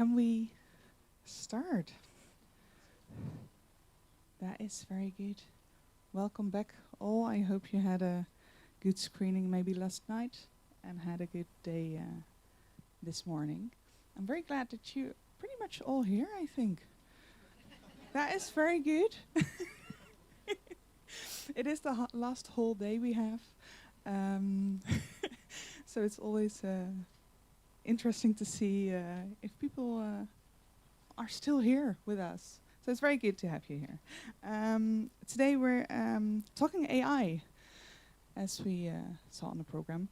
can we start? That is very good. Welcome back all. I hope you had a good screening maybe last night and had a good day this morning. I'm very glad that you're pretty much all here, I think. That is very good. It is the last whole day we have. So it's always interesting to see if people are still here with us. So it's very good to have you here. Today we're talking AI, as we saw on the program.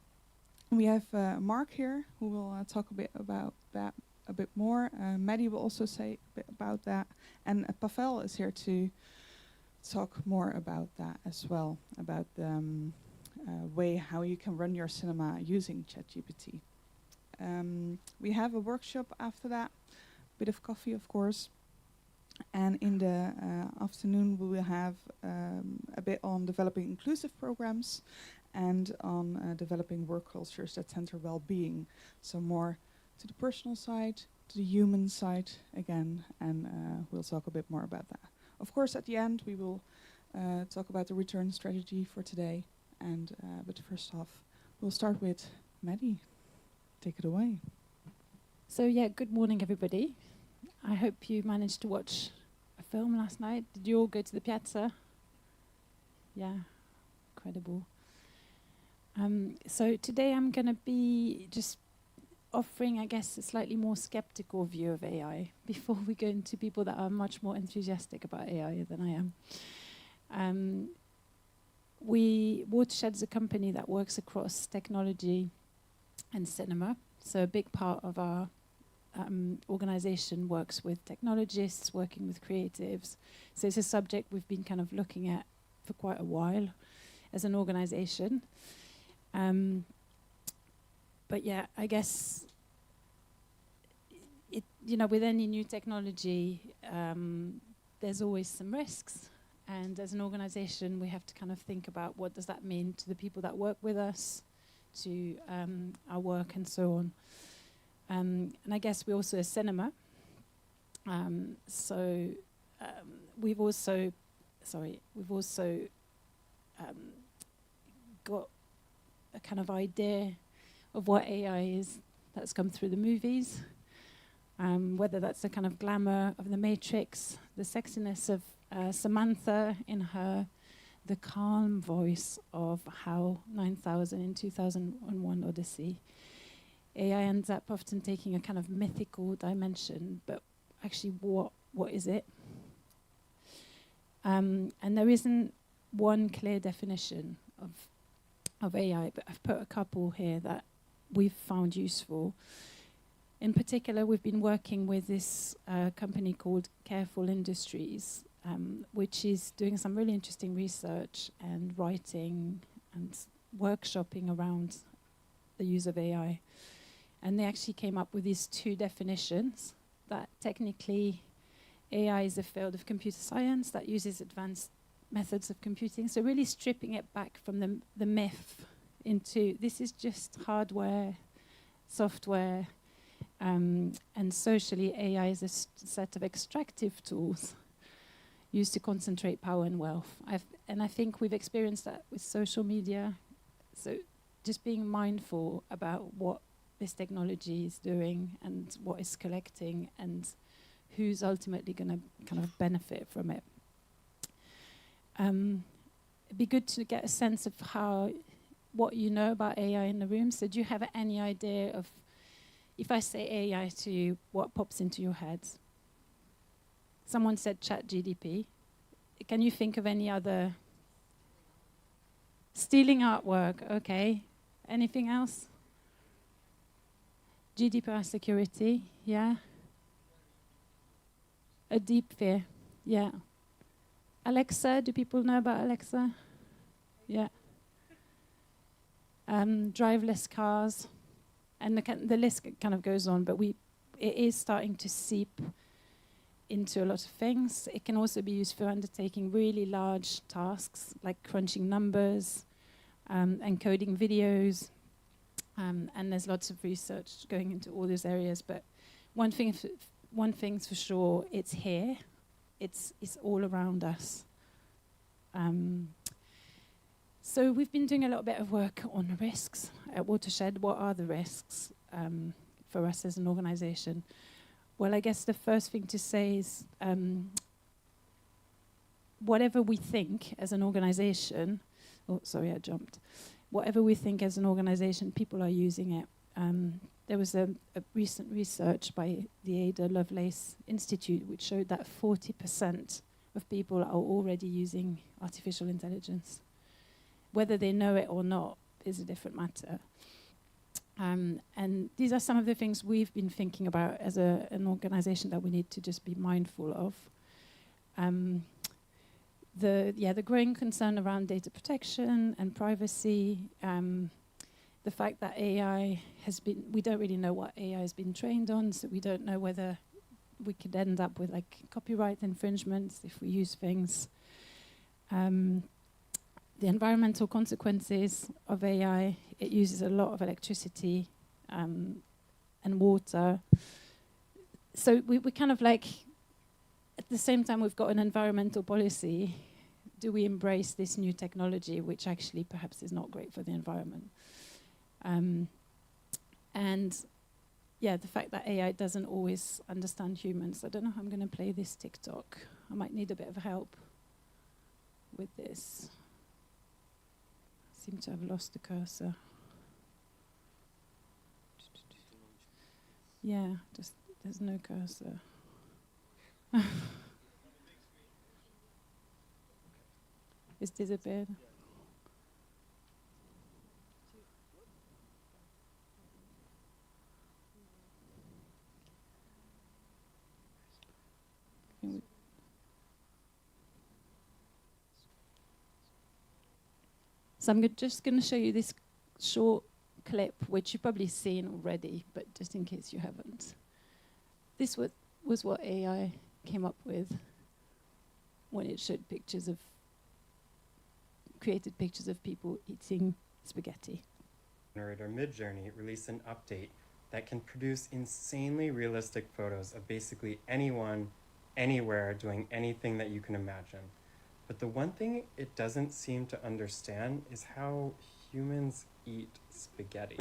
We have Mark here, who will talk a bit about that a bit more. Maddy will also say a bit about that. And Pavel is here to talk more about that as well, about the way how you can run your cinema using ChatGPT. We have a workshop after that, a bit of coffee, of course. And in the afternoon, we will have a bit on developing inclusive programs and on developing work cultures that center well-being. So more to the personal side, to the human side again, and we'll talk a bit more about that. Of course, at the end, we will talk about the return strategy for today. And but first off, we'll start with Maddy. Take it away. So yeah, good morning, everybody. I hope you managed to watch a film last night. Did you all go to the piazza? Yeah, incredible. So today I'm going to be just offering, I guess, a slightly more skeptical view of AI before we go into people that are much more enthusiastic about AI than I am. Watershed is a company that works across technology and cinema. So a big part of our organization works with technologists, working with creatives. So it's a subject we've been kind of looking at for quite a while as an organization. But yeah, I guess with any new technology, there's always some risks. And as an organization, we have to kind of think about what does that mean to the people that work with us, to our work and so on. And I guess we're also a cinema. We've also got a kind of idea of what AI is that's come through the movies, whether that's the kind of glamour of the Matrix, the sexiness of Samantha in the calm voice of HAL 9000 in 2001 Odyssey. AI ends up often taking a kind of mythical dimension, but actually what is it? And there isn't one clear definition of AI, but I've put a couple here that we've found useful. In particular, we've been working with this company called Careful Industries, which is doing some really interesting research and writing and workshopping around the use of AI. And they actually came up with these two definitions, that technically AI is a field of computer science that uses advanced methods of computing. So really stripping it back from the myth into this is just hardware, software, and socially AI is a set of extractive tools used to concentrate power and wealth. And I think we've experienced that with social media. So just being mindful about what this technology is doing and what it's collecting and who's ultimately going to kind of benefit from it. It'd be good to get a sense of what you know about AI in the room. So do you have any idea of, if I say AI to you, what pops into your head? Someone said ChatGPT. Can you think of any other? Stealing artwork, okay. Anything else? GDPR security, yeah. A deep fear, yeah. Alexa, do people know about Alexa? Yeah. Driverless cars, and the list kind of goes on, but it is starting to seep into a lot of things. It can also be used for undertaking really large tasks, like crunching numbers, encoding videos, and there's lots of research going into all those areas. But one thing's for sure, it's here. It's all around us. So we've been doing a little bit of work on risks at Watershed. What are the risks for us as an organisation? Well, I guess the first thing to say is whatever we think as an organisation, whatever we think as an organisation, people are using it. There was a recent research by the Ada Lovelace Institute which showed that 40% of people are already using artificial intelligence. Whether they know it or not is a different matter. And these are some of the things we've been thinking about as an organisation that we need to just be mindful of. The growing concern around data protection and privacy, the fact that AI we don't really know what AI has been trained on, so we don't know whether we could end up with like copyright infringements if we use things. The environmental consequences of AI, it uses a lot of electricity and water. So we kind of like, at the same time we've got an environmental policy, do we embrace this new technology which actually perhaps is not great for the environment? And yeah, the fact that AI doesn't always understand humans. I don't know how I'm going to play this TikTok. I might need a bit of help with this. I seem to have lost the cursor. Yeah, just there's no cursor. It's disappeared. So I'm just going to show you this short clip, which you've probably seen already, but just in case you haven't. This was what AI came up with when it showed created pictures of people eating spaghetti. Generator Midjourney released an update that can produce insanely realistic photos of basically anyone, anywhere, doing anything that you can imagine. But the one thing it doesn't seem to understand is how humans eat spaghetti.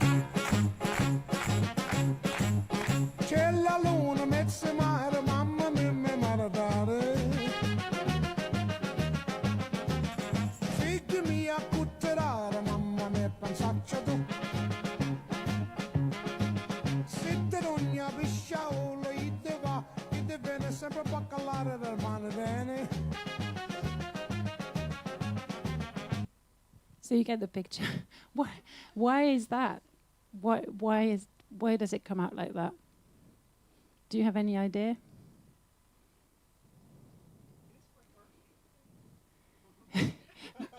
So you get the picture. Why is that? Why does it come out like that? Do you have any idea?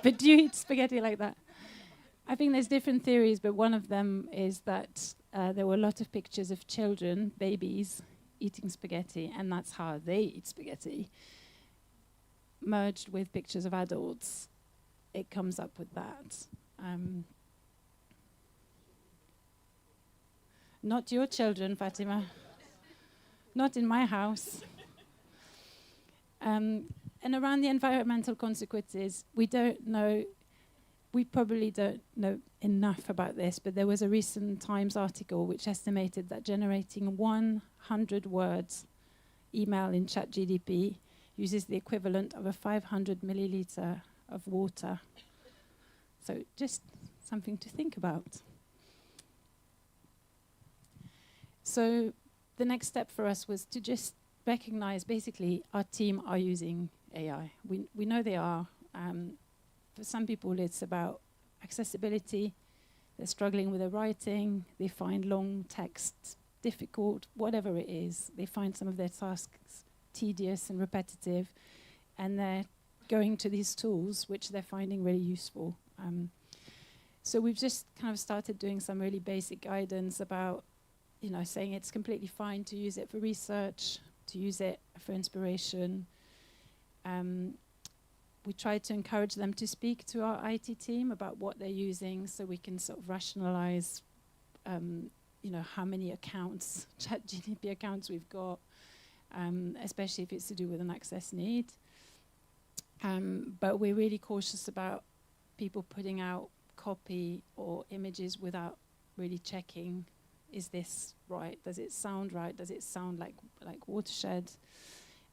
But do you eat spaghetti like that? I think there's different theories, but one of them is that there were a lot of pictures of children, babies, eating spaghetti, and that's how they eat spaghetti. Merged with pictures of adults, it comes up with that. Not your children, Fatima. Not in my house. And around the environmental consequences, we probably don't know enough about this, but there was a recent Times article which estimated that generating 100 words email in ChatGPT uses the equivalent of a 500 milliliter of water. So just something to think about. So the next step for us was to just recognize, basically, our team are using AI. We know they are. For some people, it's about accessibility. They're struggling with their writing. They find long texts difficult, whatever it is. They find some of their tasks tedious and repetitive, and they're going to these tools, which they're finding really useful. So we've just kind of started doing some really basic guidance about, saying it's completely fine to use it for research, to use it for inspiration. We try to encourage them to speak to our IT team about what they're using, so we can sort of rationalize, how many accounts, ChatGPT accounts we've got, especially if it's to do with an access need. But we're really cautious about people putting out copy or images without really checking, is this right? Does it sound right? Does it sound like Watershed?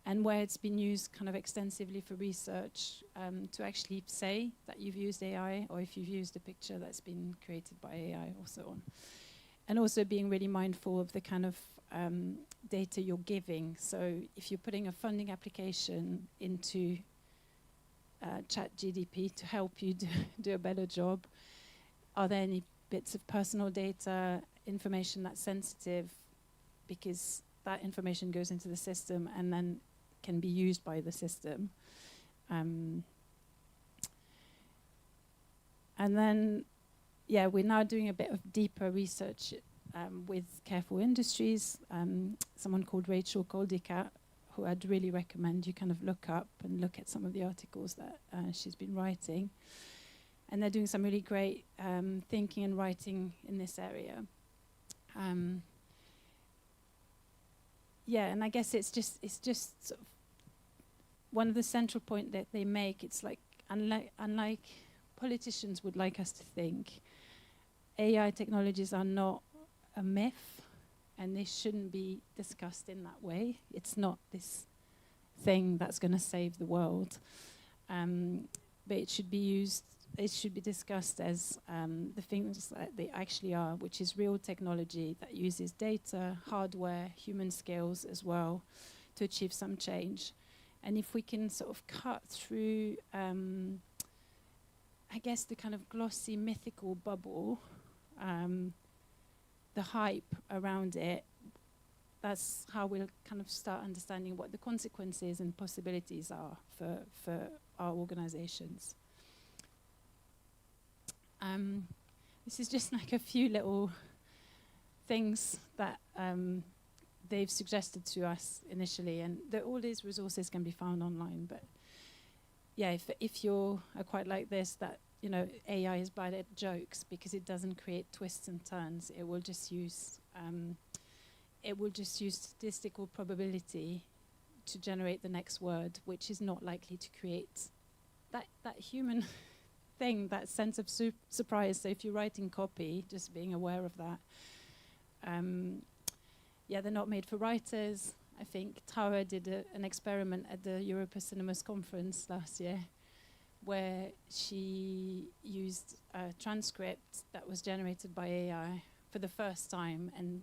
And where it's been used kind of extensively for research, to actually say that you've used AI, or if you've used a picture that's been created by AI, or so on. And also being really mindful of the kind of data you're giving. So if you're putting a funding application into ChatGPT to help you do a better job, are there any bits of personal data, information that's sensitive, because that information goes into the system and then can be used by the system. And then, we're now doing a bit of deeper research with Careful Industries, someone called Rachel Koldikat, who I'd really recommend you kind of look up and look at some of the articles that she's been writing. And they're doing some really great thinking and writing in this area. And I guess it's just sort of one of the central point that they make. It's like, unlike politicians would like us to think, AI technologies are not a myth, and they shouldn't be discussed in that way. It's not this thing that's going to save the world, but it should be used. It should be discussed as the things that they actually are, which is real technology that uses data, hardware, human skills as well, to achieve some change. And if we can sort of cut through, I guess, the kind of glossy, mythical bubble, the hype around it, that's how we'll kind of start understanding what the consequences and possibilities are for our organizations. This is just like a few little things that they've suggested to us initially, and all these resources can be found online. But if you are quite like this, that AI is bad at jokes because it doesn't create twists and turns. It will just use statistical probability to generate the next word, which is not likely to create that human thing, that sense of surprise. So if you're writing copy, just being aware of that. They're not made for writers. I think Tara did an experiment at the Europa Cinemas conference last year, where she used a transcript that was generated by AI for the first time, and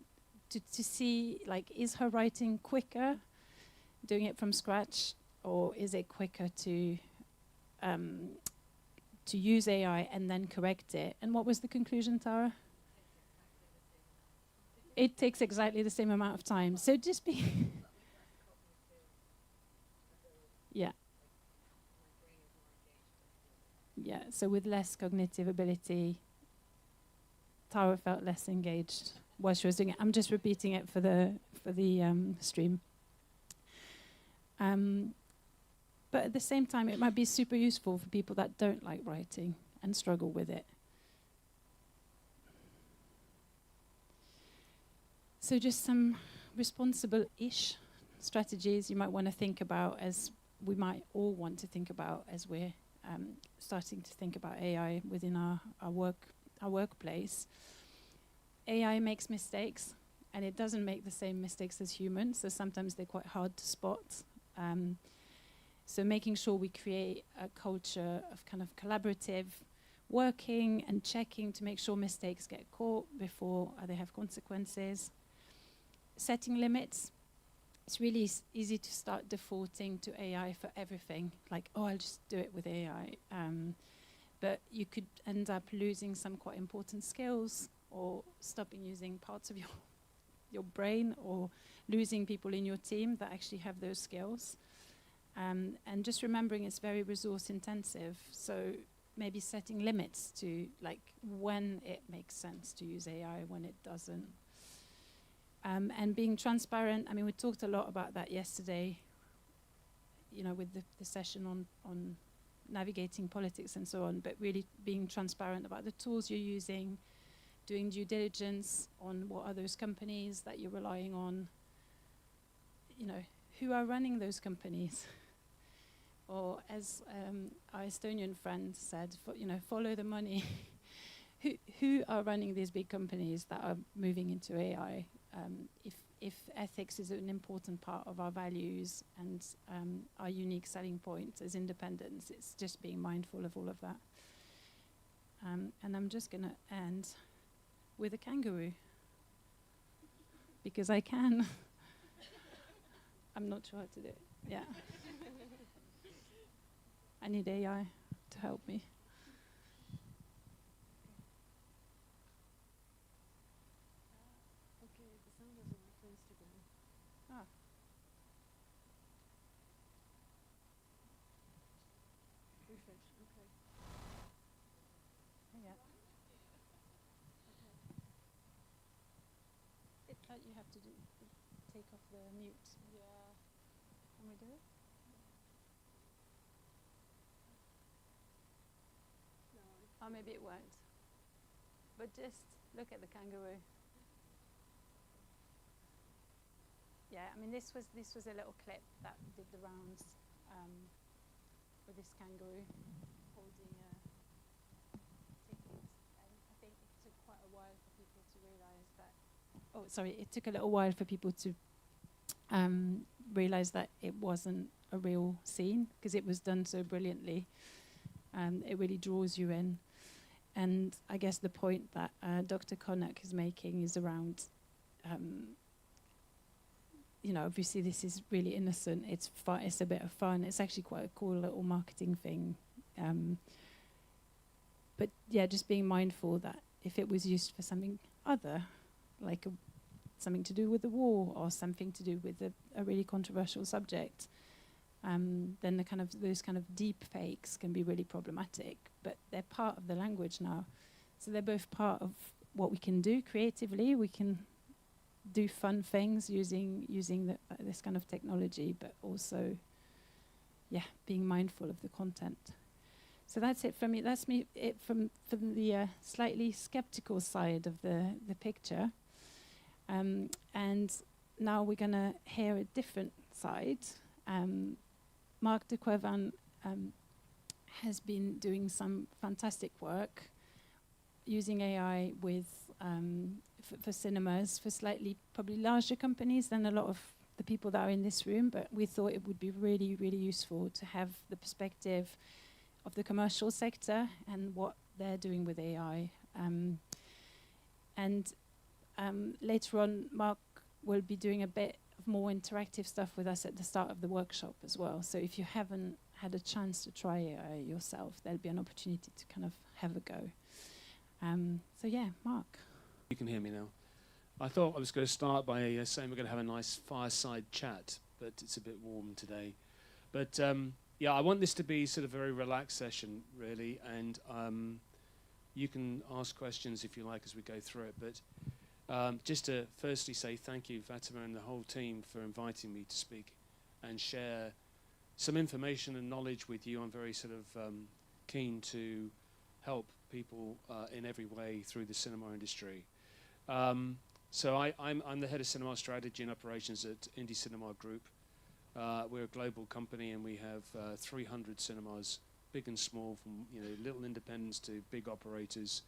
to see, like, is her writing quicker doing it from scratch, or is it quicker to use AI and then correct it? And what was the conclusion, Tara? It takes exactly the same amount of time. So just be... Yeah, so with less cognitive ability, Tara felt less engaged while she was doing it. I'm just repeating it for the stream. But at the same time, it might be super useful for people that don't like writing and struggle with it. So just some responsible-ish strategies you might want to think about, as we might all want to think about as we're starting to think about AI within our workplace. AI makes mistakes, and it doesn't make the same mistakes as humans, so sometimes they're quite hard to spot. So making sure we create a culture of kind of collaborative working and checking to make sure mistakes get caught before they have consequences. Setting limits. It's really easy to start defaulting to AI for everything, like, oh, I'll just do it with AI. But you could end up losing some quite important skills, or stopping using parts of your brain, or losing people in your team that actually have those skills. And just remembering it's very resource intensive, so maybe setting limits to, like, when it makes sense to use AI, when it doesn't. And being transparent. I mean, we talked a lot about that yesterday, with the session on navigating politics and so on, but really being transparent about the tools you're using, doing due diligence on what are those companies that you're relying on. You know, who are running those companies? Or as our Estonian friend said, follow the money. Who are running these big companies that are moving into AI? If ethics is an important part of our values and our unique selling point as independence, it's just being mindful of all of that. And I'm just going to end with a kangaroo, because I can. I'm not sure how to do it. Yeah. I need AI to help me. Okay, the sound doesn't work for Instagram. Ah. Refresh, okay. Yeah. It's like you have to take off the mute. Yeah. Can we do it? No. Or maybe it won't. But just look at the kangaroo. Yeah, I mean this was a little clip that did the rounds with this kangaroo holding tickets. And I think it took quite a while for people to realise that. Oh, sorry, it took a little while for people to realise that it wasn't a real scene, because it was done so brilliantly. It really draws you in. And I guess the point that Dr. Konuk is making is around, obviously this is really innocent. It's fun. It's a bit of fun. It's actually quite a cool little marketing thing. But yeah, just being mindful that if it was used for something other, like something to do with the war or something to do with a really controversial subject, then those kind of deep fakes can be really problematic. But they're part of the language now, so they're both part of what we can do creatively. We can do fun things using this kind of technology, but also, being mindful of the content. So that's it from me. That's it from the slightly skeptical side of the picture. And now we're going to hear a different side. Marc de Quervain has been doing some fantastic work using AI with for cinemas, for slightly probably larger companies than a lot of the people that are in this room, but we thought it would be really, really useful to have the perspective of the commercial sector and what they're doing with AI. Later on, Marc will be doing a bit of more interactive stuff with us at the start of the workshop as well. So if you haven't had a chance to try AI yourself, there'll be an opportunity to kind of have a go. Marc. You can hear me now. I thought I was going to start by saying we're going to have a nice fireside chat, but it's a bit warm today. But I want this to be sort of a very relaxed session, really, and you can ask questions if you like as we go through it. But just to firstly say thank you, Fatima, and the whole team for inviting me to speak and share some information and knowledge with you. I'm very sort of keen to help people in every way through the cinema industry. So I'm the head of cinema strategy and operations at INDY Cinema Group. We're a global company, and we have 300 cinemas, big and small, from little independents to big operators,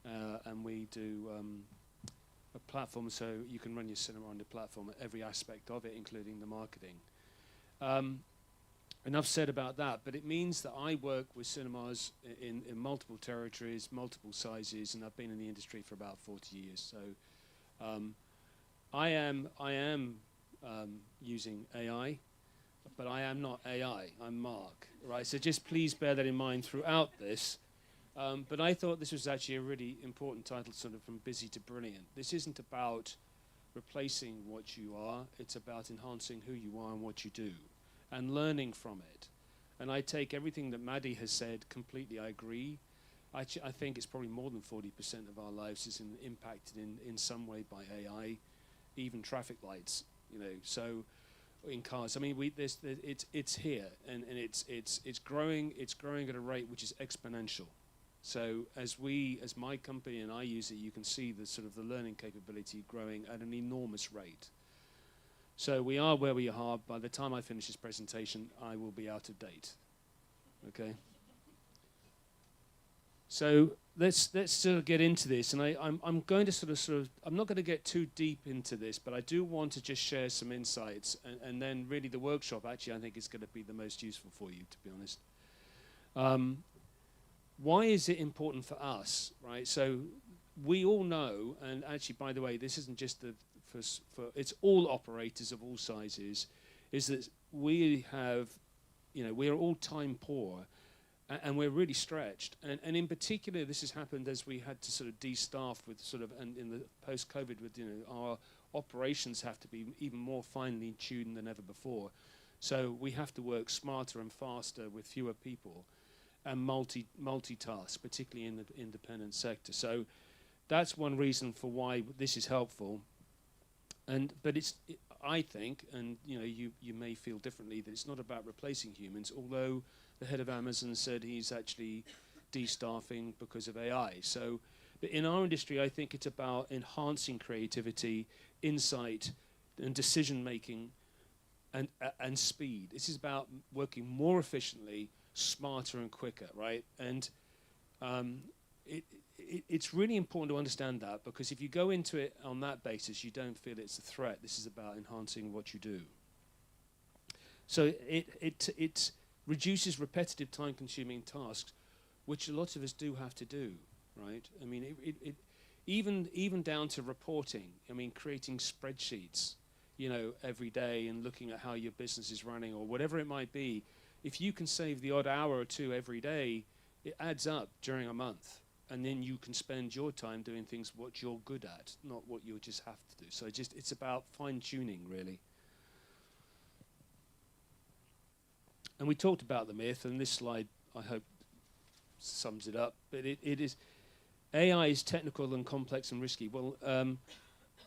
and we do a platform so you can run your cinema on the platform, every aspect of it, including the marketing. Enough said about that, but it means that I work with cinemas in multiple territories, multiple sizes, and I've been in the industry for about 40 years. So I am using AI, but I am not AI, I'm Marc, right? So just please bear that in mind throughout this. But I thought this was actually a really important title, sort of from busy to brilliant. This isn't about replacing what you are, it's about enhancing who you are and what you do, and learning from it. And I take everything that Maddy has said completely. I agree. I think it's probably more than 40% of our lives is impacted in some way by AI, even traffic lights. So in cars. I mean, it's here, and it's growing. It's growing at a rate which is exponential. So as my company and I use it, you can see the sort of the learning capability growing at an enormous rate. So we are where we are. By the time I finish this presentation, I will be out of date. Okay. So let's sort of get into this, and I'm going to sort of I'm not going to get too deep into this, but I do want to just share some insights, and then really the workshop actually I think is going to be the most useful for you, to be honest. Why is it important for us, right? So we all know, and actually by the way, this isn't just for it's all operators of all sizes, is that we have, we are all time poor. And we're really stretched. And in particular, this has happened as we had to sort of de-staff with sort of, and in the post-COVID with, our operations have to be even more finely tuned than ever before. So we have to work smarter and faster with fewer people and multitask, particularly in the independent sector. So that's one reason for why this is helpful. But I think, and you may feel differently, that it's not about replacing humans, although the head of Amazon said he's actually de-staffing because of AI. So in our industry, I think it's about enhancing creativity, insight, and decision-making, and speed. This is about working more efficiently, smarter and quicker, right? And it's really important to understand that, because if you go into it on that basis, you don't feel it's a threat. This is about enhancing what you do. So it reduces repetitive time-consuming tasks, which a lot of us do have to do, right? I mean, even down to reporting. I mean, creating spreadsheets, every day and looking at how your business is running or whatever it might be. If you can save the odd hour or two every day, it adds up during a month. And then you can spend your time doing things what you're good at, not what you just have to do. So it's about fine-tuning, really. And we talked about the myth, and this slide, I hope, sums it up. But it is, AI is technical and complex and risky. Well,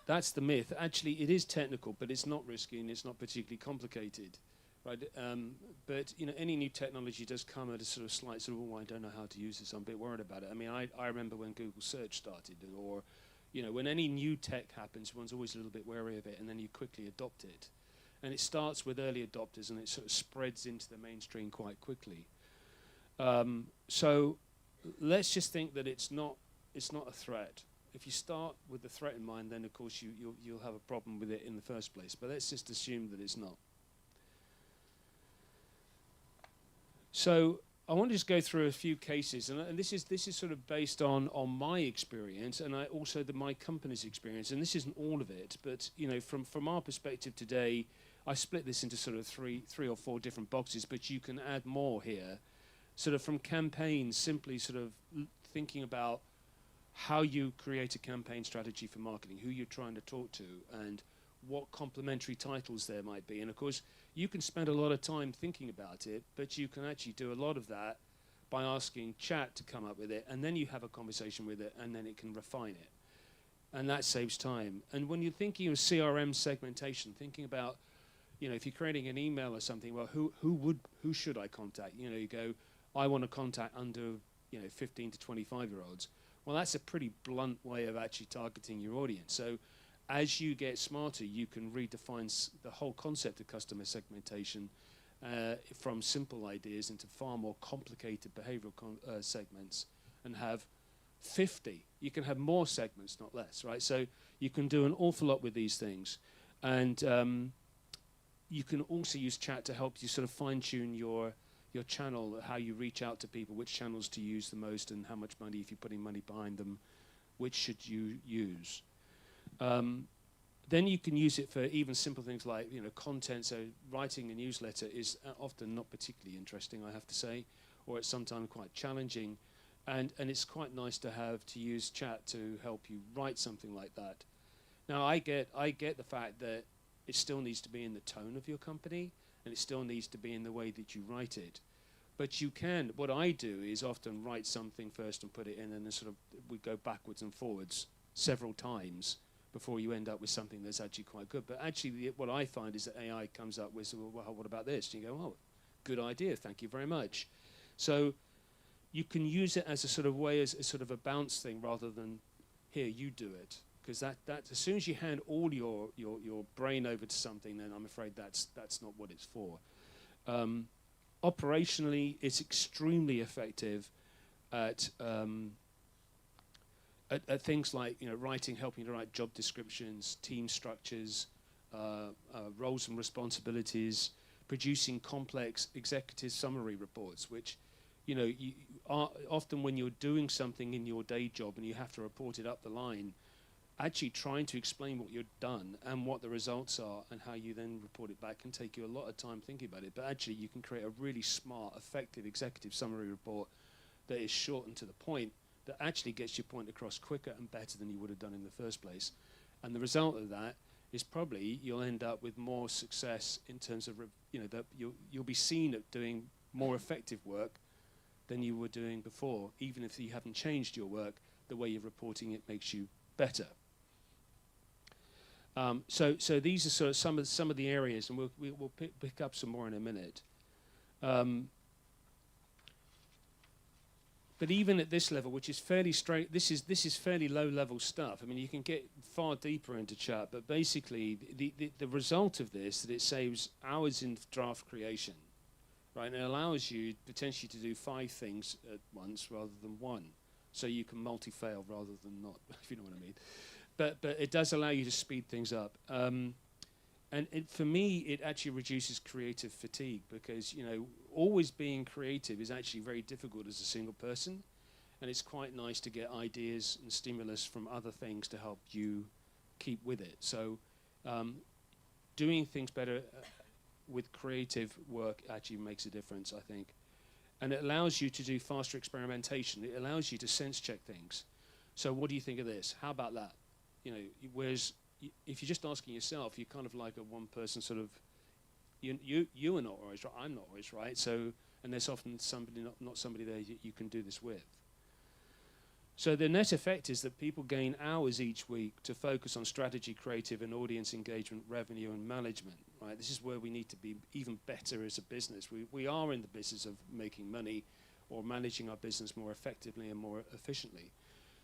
that's the myth. Actually, it is technical, but it's not risky, and it's not particularly complicated, right? But any new technology does come at a sort of slight oh, I don't know how to use this. I'm a bit worried about it. I mean, I remember when Google Search started, or when any new tech happens, one's always a little bit wary of it, and then you quickly adopt it. And it starts with early adopters, and it sort of spreads into the mainstream quite quickly. So let's just think that it's not a threat. If you start with the threat in mind, then of course you'll have a problem with it in the first place. But let's just assume that it's not. So I want to just go through a few cases, and this is sort of based on my experience, and also my company's experience. And this isn't all of it, but from our perspective today, I split this into sort of three or four different boxes, but you can add more here. Sort of from campaigns, simply sort of thinking about how you create a campaign strategy for marketing, who you're trying to talk to, and what complementary titles there might be. And of course, you can spend a lot of time thinking about it, but you can actually do a lot of that by asking chat to come up with it, and then you have a conversation with it, and then it can refine it. And that saves time. And when you're thinking of CRM segmentation, thinking about, if you're creating an email or something, well, who should I contact? You go, I want to contact under, 15 to 25-year-olds. Well, that's a pretty blunt way of actually targeting your audience. So as you get smarter, you can redefine the whole concept of customer segmentation from simple ideas into far more complicated behavioral segments, and have 50. You can have more segments, not less, right? So you can do an awful lot with these things. And you can also use chat to help you sort of fine-tune your channel, how you reach out to people, which channels to use the most, and how much money, if you're putting money behind them, which should you use. Then you can use it for even simple things like content. So writing a newsletter is often not particularly interesting, I have to say, or it's sometimes quite challenging, and it's quite nice to use chat to help you write something like that. Now I get the fact that it still needs to be in the tone of your company, and it still needs to be in the way that you write it. But you can, what I do is often write something first and put it in, and then sort of we go backwards and forwards several times before you end up with something that's actually quite good. But actually what I find is that AI comes up with, well, what about this? And you go, oh, good idea, thank you very much. So you can use it as a sort of way, as a sort of a bounce thing, rather than here, you do it. Because that as soon as you hand all your brain over to something, then I'm afraid that's not what it's for. Operationally, it's extremely effective at things like, you know, writing, helping to write job descriptions, team structures, roles and responsibilities, producing complex executive summary reports, which, you know, you are often when you're doing something in your day job and you have to report it up the line, actually trying to explain what you've done and what the results are and how you then report it back can take you a lot of time thinking about it. But actually, you can create a really smart, effective executive summary report that is short and to the point, that actually gets your point across quicker and better than you would have done in the first place. And the result of that is probably you'll end up with more success in terms of, you know, that you'll be seen at doing more effective work than you were doing before. Even if you haven't changed your work, the way you're reporting it makes you better. So these are sort of some of the areas, and we'll pick up some more in a minute. But even at this level, which is fairly straight, this is fairly low-level stuff. I mean, you can get far deeper into chat, but basically, the result of this, that it saves hours in draft creation, right? And it allows you potentially to do 5 things at once rather than 1. So you can multi-fail rather than not, if you know what I mean. But it does allow you to speed things up. And for me, it actually reduces creative fatigue, because, you know, always being creative is actually very difficult as a single person. And it's quite nice to get ideas and stimulus from other things to help you keep with it. So doing things better with creative work actually makes a difference, I think. And it allows you to do faster experimentation. It allows you to sense check things. So what do you think of this? How about that? You know, whereas if you're just asking yourself, you're kind of like a one-person sort of, you are not always right, I'm not always right. So, and there's often somebody, not somebody there you can do this with. So the net effect is that people gain hours each week to focus on strategy, creative, and audience engagement, revenue, and management. Right? This is where we need to be even better as a business. We are in the business of making money or managing our business more effectively and more efficiently.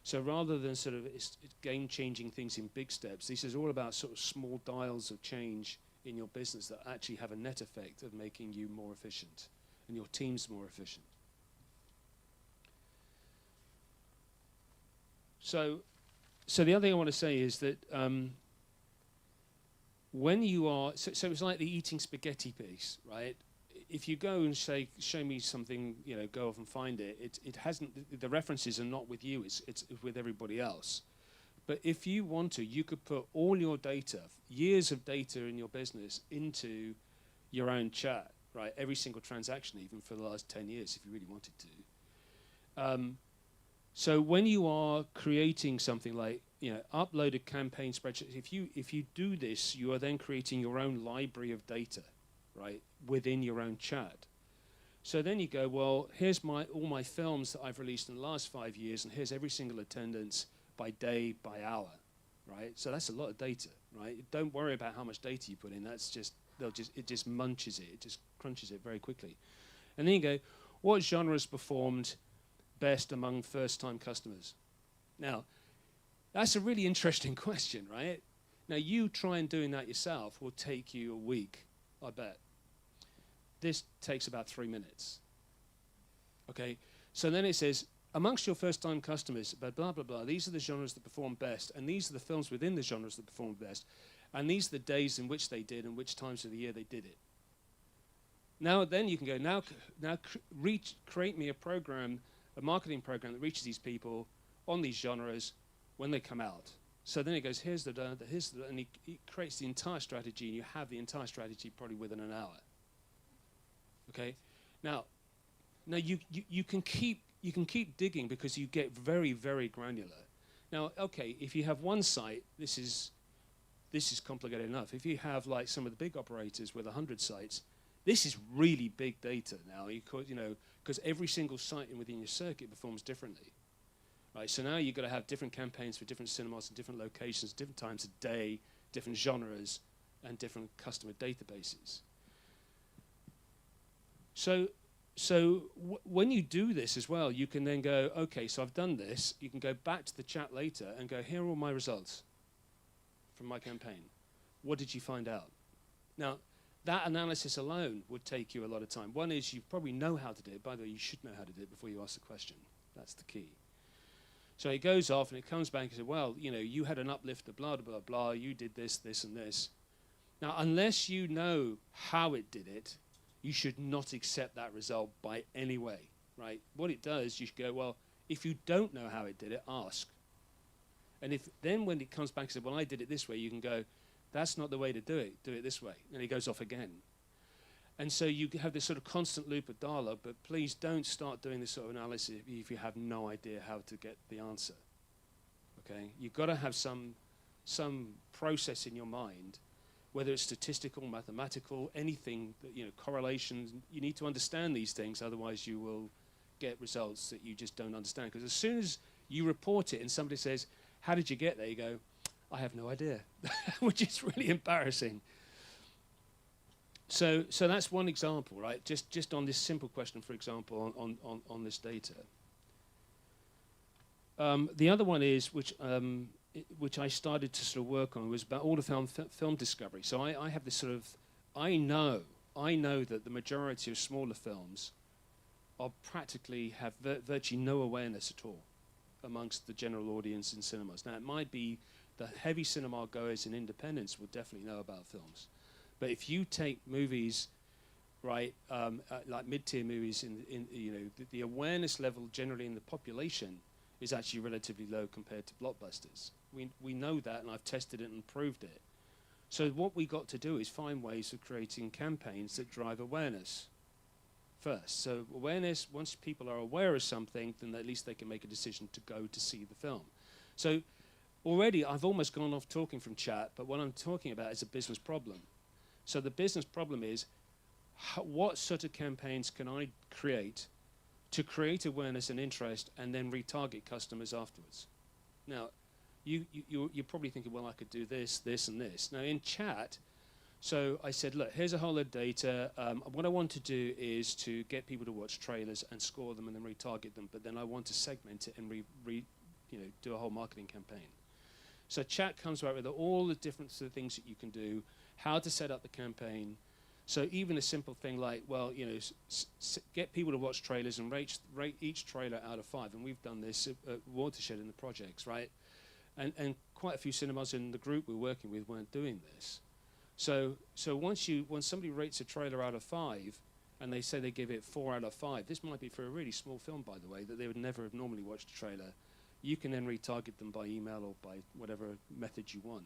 So rather than sort of it's game-changing things in big steps, this is all about sort of small dials of change in your business that actually have a net effect of making you more efficient and your teams more efficient. So the other thing I want to say is that when you are, so it's like the eating spaghetti piece, right? If you go and say, show me something, you know, go off and find it, it hasn't, the references are not with you, it's with everybody else. But if you want to, you could put all your data, years of data in your business into your own chat, right? Every single transaction, even for the last 10 years, if you really wanted to. So when you are creating something like, you know, uploaded campaign spreadsheets, if you do this, you are then creating your own library of data, right, within your own chat. So then you go, well, here's all my films that I've released in the last 5 years, and here's every single attendance by day, by hour, right? So that's a lot of data, right? Don't worry about how much data you put in. That's just, it just munches it. It just crunches it very quickly. And then you go, what genres performed best among first-time customers? Now, that's a really interesting question, right? Now, you try and doing that yourself will take you a week, I bet. This takes about 3 minutes. Okay, so then it says, amongst your first-time customers, blah, blah, blah, these are the genres that perform best, and these are the films within the genres that perform best, and these are the days in which they did and which times of the year they did it. Now, then you can go, create me a program, a marketing program that reaches these people on these genres when they come out. So then it goes, here's the, and he creates the entire strategy, and you have the entire strategy probably within an hour. Okay, now you can keep digging because you get very, very granular. Now, okay, if you have one site, this is complicated enough. If you have like some of the big operators with 100 sites, this is really big data now. Because every single site within your circuit performs differently. Right, so now you've got to have different campaigns for different cinemas and different locations, different times of day, different genres, and different customer databases. So when you do this as well, you can then go, okay, so I've done this. You can go back to the chat later and go, here are all my results from my campaign. What did you find out? Now, that analysis alone would take you a lot of time. One is you probably know how to do it. By the way, you should know how to do it before you ask the question. That's the key. So it goes off and it comes back and says, well, you know, you had an uplift of blah, blah, blah, you did this, this, and this. Now, unless you know how it did it, you should not accept that result by any way, right? What it does, you should go, well, if you don't know how it did it, ask. And if then when it comes back and says, well, I did it this way, you can go, that's not the way to do it this way. And it goes off again. And so you have this sort of constant loop of dialogue, but please don't start doing this sort of analysis if you have no idea how to get the answer, okay? You've got to have some process in your mind, whether it's statistical, mathematical, anything, that, you know, correlations. You need to understand these things, otherwise you will get results that you just don't understand. Because as soon as you report it and somebody says, how did you get there? You go, I have no idea, which is really embarrassing. So that's one example, right? Just on this simple question, for example, on this data. The other one is, which I started to sort of work on, was about all the film discovery. So I have this sort of, I know that the majority of smaller films are practically have virtually no awareness at all amongst the general audience in cinemas. Now, it might be the heavy cinema goers and independents will definitely know about films. But if you take movies, right, like mid-tier movies, in you know, the awareness level generally in the population is actually relatively low compared to blockbusters. We know that, and I've tested it and proved it. So what we got to do is find ways of creating campaigns that drive awareness first. So awareness, once people are aware of something, then at least they can make a decision to go to see the film. So already I've almost gone off talking from chat, but what I'm talking about is a business problem. So the business problem is, what sort of campaigns can I create to create awareness and interest and then retarget customers afterwards? Now, you're probably thinking, well, I could do this, this, and this. Now, in chat, so I said, look, here's a whole lot of data. What I want to do is to get people to watch trailers and score them and then retarget them, but then I want to segment it and do a whole marketing campaign. So chat comes back with all the different sort of things that you can do, how to set up the campaign. So even a simple thing like, well, you know, get people to watch trailers and rate each trailer out of 5. And we've done this at Watershed in the projects, right? And quite a few cinemas in the group we're working with weren't doing this. So once somebody rates a trailer out of 5, and they say they give it 4 out of 5, this might be for a really small film, by the way, that they would never have normally watched a trailer. You can then retarget them by email or by whatever method you want.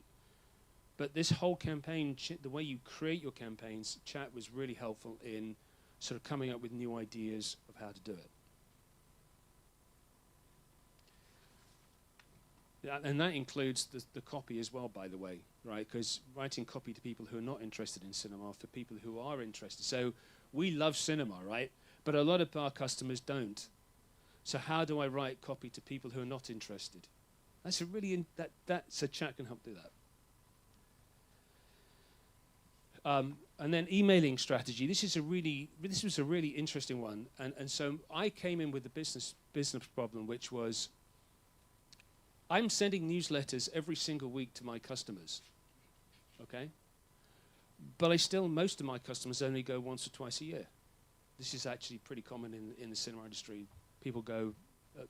But this whole campaign, the way you create your campaigns, chat was really helpful in sort of coming up with new ideas of how to do it. Yeah, and that includes the copy as well, by the way, right? Because writing copy to people who are not interested in cinema for people who are interested. So we love cinema, right? But a lot of our customers don't. So how do I write copy to people who are not interested? That's a really, so chat can help do that. And then emailing strategy. This was a really interesting one. And so I came in with the business problem, which was, I'm sending newsletters every single week to my customers, okay? But most of my customers only go once or twice a year. This is actually pretty common in the cinema industry. People go,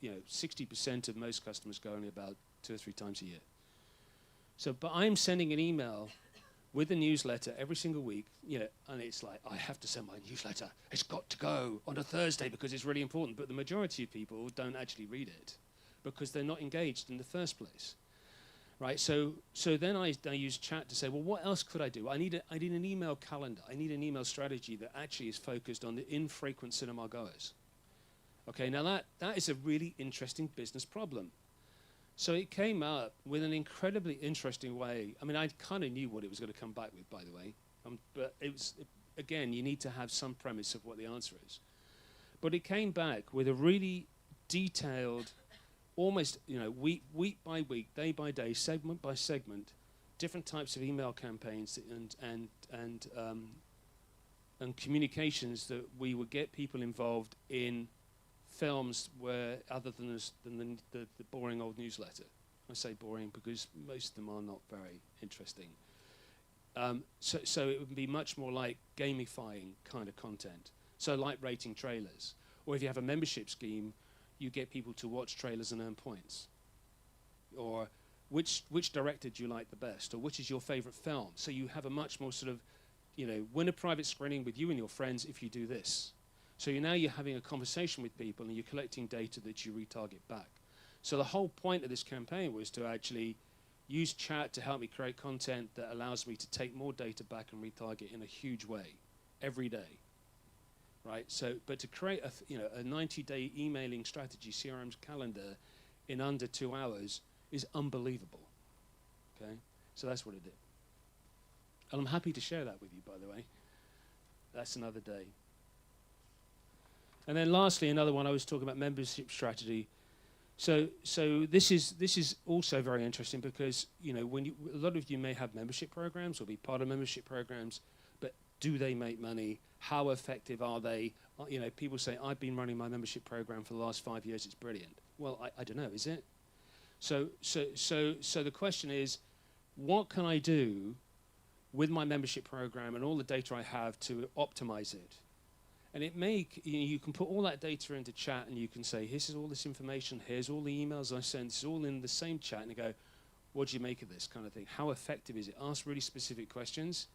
60% of most customers go only about 2 or 3 times a year. So, but I'm sending an email with a newsletter every single week, and it's like, I have to send my newsletter. It's got to go on a Thursday because it's really important. But the majority of people don't actually read it because they're not engaged in the first place, right? So then I use chat to say, well, what else could I do? I need an email calendar. I need an email strategy that actually is focused on the infrequent cinema goers. Okay, now that is a really interesting business problem. So it came up with an incredibly interesting way. I mean, I kind of knew what it was going to come back with, by the way. But again, you need to have some premise of what the answer is. But it came back with a really detailed, almost, week by week, day by day, segment by segment, different types of email campaigns and and communications that we would get people involved in films where other than the boring old newsletter. I say boring because most of them are not very interesting. So it would be much more like gamifying kind of content. So like rating trailers. Or if you have a membership scheme, you get people to watch trailers and earn points. Or which director do you like the best? Or which is your favorite film? So you have a much more sort of, win a private screening with you and your friends if you do this. So you're having a conversation with people and you're collecting data that you retarget back. So the whole point of this campaign was to actually use chat to help me create content that allows me to take more data back and retarget in a huge way every day, right? So, but to create a 90-day emailing strategy, CRM calendar, in under 2 hours is unbelievable. Okay, so that's what it did, and I'm happy to share that with you. By the way, that's another day. And then lastly, another one I was talking about membership strategy. So this is also very interesting because when a lot of you may have membership programs or be part of membership programs, but do they make money? How effective are they? People say I've been running my membership program for the last 5 years. It's brilliant. Well, I don't know. Is it? So the question is, what can I do with my membership program and all the data I have to optimize it? And you can put all that data into chat and you can say, here's all this information, here's all the emails I sent, it's all in the same chat, and you go, what do you make of this kind of thing? How effective is it? Ask really specific questions.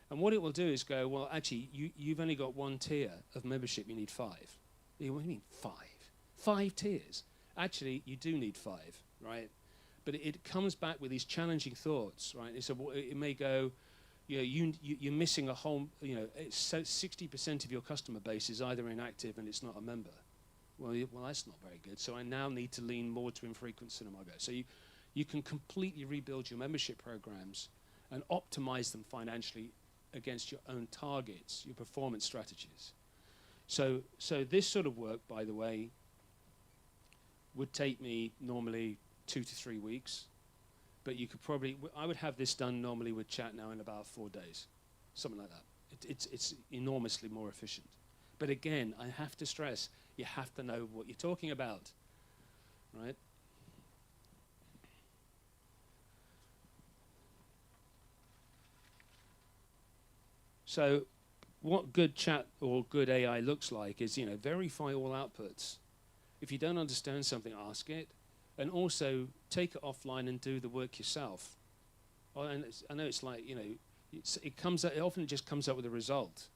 And what it will do is go, well, actually, you've only got 1 tier of membership, you need 5. What do you mean 5? 5 tiers? Actually, you do need 5, right? But it comes back with these challenging thoughts, right? It may go, you're missing a whole, 60% of your customer base is either inactive and it's not a member. Well, that's not very good. So I now need to lean more to infrequent cinema go. So you can completely rebuild your membership programs and optimize them financially against your own targets, your performance strategies. So this sort of work, by the way, would take me normally 2 to 3 weeks. But you could probably, I would have this done normally with chat now in about 4 days, something like that. It's enormously more efficient. But again, I have to stress, you have to know what you're talking about, right? So what good chat or good AI looks like is, verify all outputs. If you don't understand something, ask it. And also take it offline and do the work yourself. And I know it's like, it often just comes up with a result.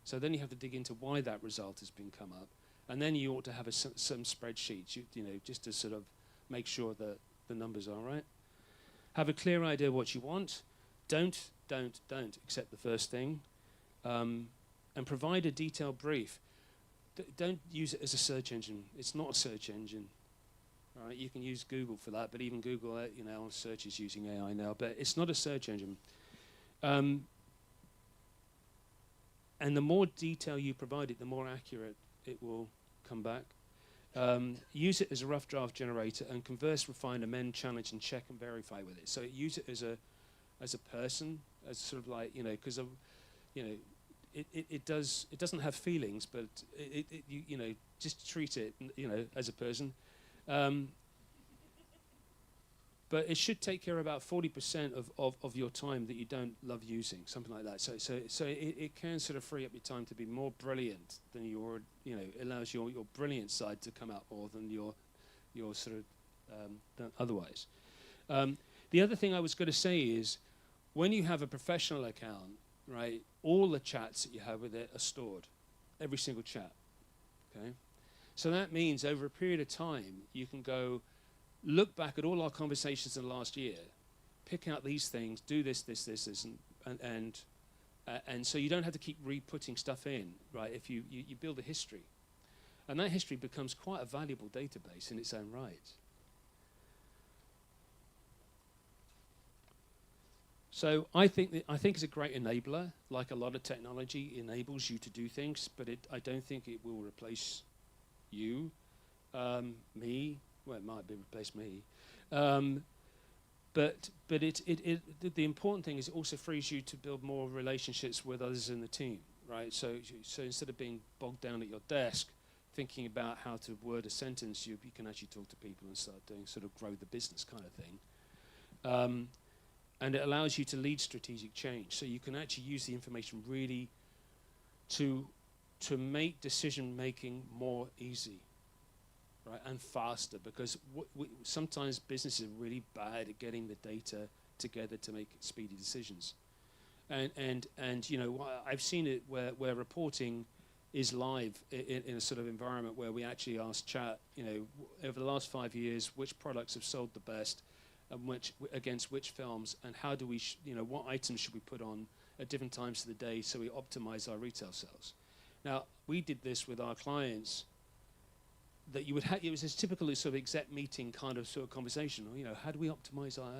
So then you have to dig into why that result has been come up. And then you ought to have some spreadsheets, just to sort of make sure that the numbers are right. Have a clear idea what you want. Don't accept the first thing. And provide a detailed brief. Don't use it as a search engine. It's not a search engine. Right, you can use Google for that, but even Google, on search is using AI now, but it's not a search engine. And the more detail you provide it, the more accurate it will come back. Use it as a rough draft generator and converse, refine, amend, challenge, and check and verify with it. So use it as a person, as sort of like, because it doesn't have feelings, but just treat it, as a person. But it should take care of about 40% of your time that you don't love using, something like that. So it can sort of free up your time to be more brilliant than your, it allows your brilliant side to come out more than your sort of otherwise. The other thing I was going to say is, when you have a professional account, right, all the chats that you have with it are stored, every single chat, okay? So that means over a period of time, you can go look back at all our conversations in the last year, pick out these things, do this, and so you don't have to keep re-putting stuff in, right? If you build a history. And that history becomes quite a valuable database in its own right. So I think it's a great enabler. Like a lot of technology enables you to do things, but I don't think it will replace you, me. Well, it might replace me, but the important thing is it also frees you to build more relationships with others in the team. right? So instead of being bogged down at your desk, thinking about how to word a sentence, you can actually talk to people and start doing sort of grow the business kind of thing. And it allows you to lead strategic change. So you can actually use the information really to make decision making more easy, right, and faster. Because sometimes businesses are really bad at getting the data together to make speedy decisions. And you know, I've seen it where reporting is live in a sort of environment where we actually ask chat, you know, over the last 5 years, which products have sold the best, and against which films, and how do we, you know, what items should we put on at different times of the day so we optimize our retail sales. Now, we did this with our clients. That you would it was this typical sort of exec meeting kind of sort of conversation. You know, how do we optimize our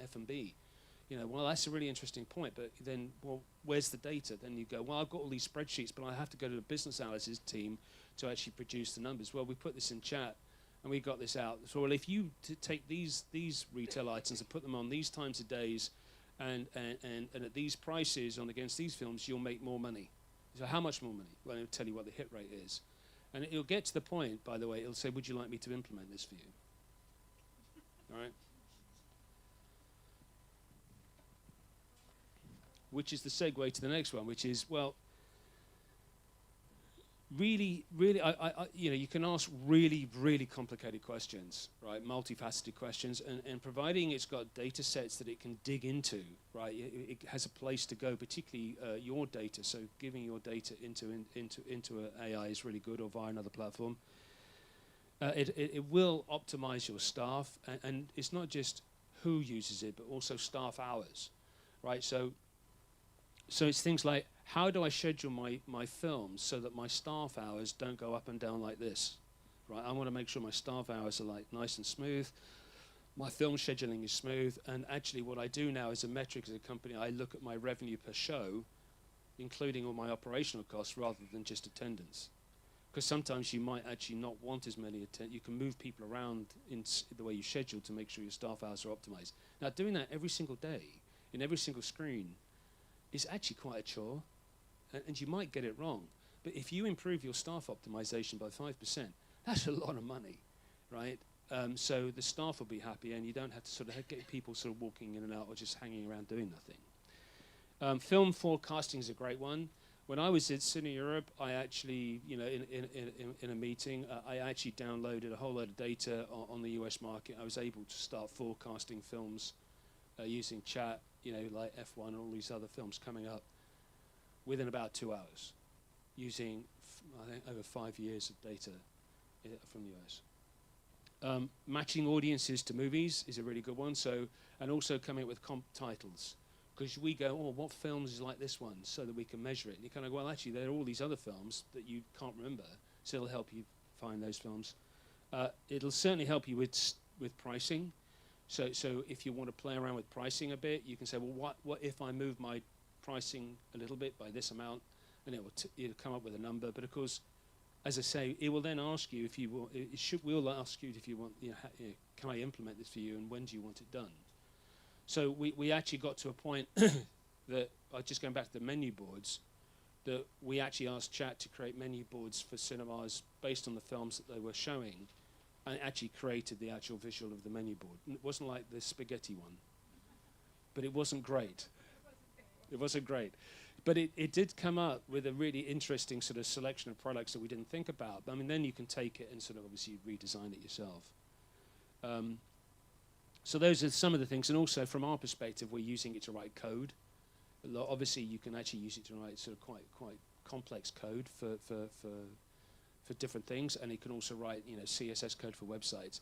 F&B? You know, well, that's a really interesting point, but then, well, where's the data? Then you go, well, I've got all these spreadsheets, but I have to go to the business analysis team to actually produce the numbers. Well, we put this in chat, and we got this out. So, well, if you take these retail items and put them on these times of days, and at these prices on against these films, you'll make more money. So how much more money? Well, it'll tell you what the hit rate is. And it'll get to the point, by the way, it'll say, would you like me to implement this for you? All right? Which is the segue to the next one, which is, well, really, you know, you can ask really, really complicated questions, right? Multifaceted questions, and providing it's got data sets that it can dig into, right? It has a place to go, particularly your data. So giving your data into an AI is really good, or via another platform. It will optimize your staff, and it's not just who uses it, but also staff hours, right? So it's things like, how do I schedule my films so that my staff hours don't go up and down like this, right? I want to make sure my staff hours are like nice and smooth. My film scheduling is smooth. And actually what I do now as a metric as a company, I look at my revenue per show, including all my operational costs rather than just attendance. Because sometimes you might actually not want as many you can move people around in the way you schedule to make sure your staff hours are optimized. Now doing that every single day, in every single screen, is actually quite a chore, and you might get it wrong. But if you improve your staff optimization by 5%, that's a lot of money, right? So the staff will be happy, and you don't have to sort of get people sort of walking in and out or just hanging around doing nothing. Film forecasting is a great one. When I was at Sydney Europe, I actually, you know, in a meeting, I actually downloaded a whole load of data on the US market. I was able to start forecasting films using chat, you know, like F1 and all these other films coming up within about 2 hours, using, I think, over 5 years of data from the US. Matching audiences to movies is a really good one. So, and also coming up with comp titles, because we go, oh, what films is like this one, so that we can measure it. And you kind of go, well, actually, there are all these other films that you can't remember, so it'll help you find those films. It'll certainly help you with pricing. So if you want to play around with pricing a bit, you can say, well, what if I move my pricing a little bit by this amount, and it'll come up with a number. But of course, as I say, it will then ask you if you will. Will ask you if you want. You know, can I implement this for you, and when do you want it done? So we actually got to a point that, just going back to the menu boards, that we actually asked Chat to create menu boards for cinemas based on the films that they were showing, and actually created the actual visual of the menu board. And it wasn't like the spaghetti one, but it wasn't great. It wasn't great. But it did come up with a really interesting sort of selection of products that we didn't think about. I mean, then you can take it and sort of obviously redesign it yourself. So those are some of the things. And also from our perspective, we're using it to write code. Obviously, you can actually use it to write sort of quite complex code for different things, and it can also write, you know, CSS code for websites.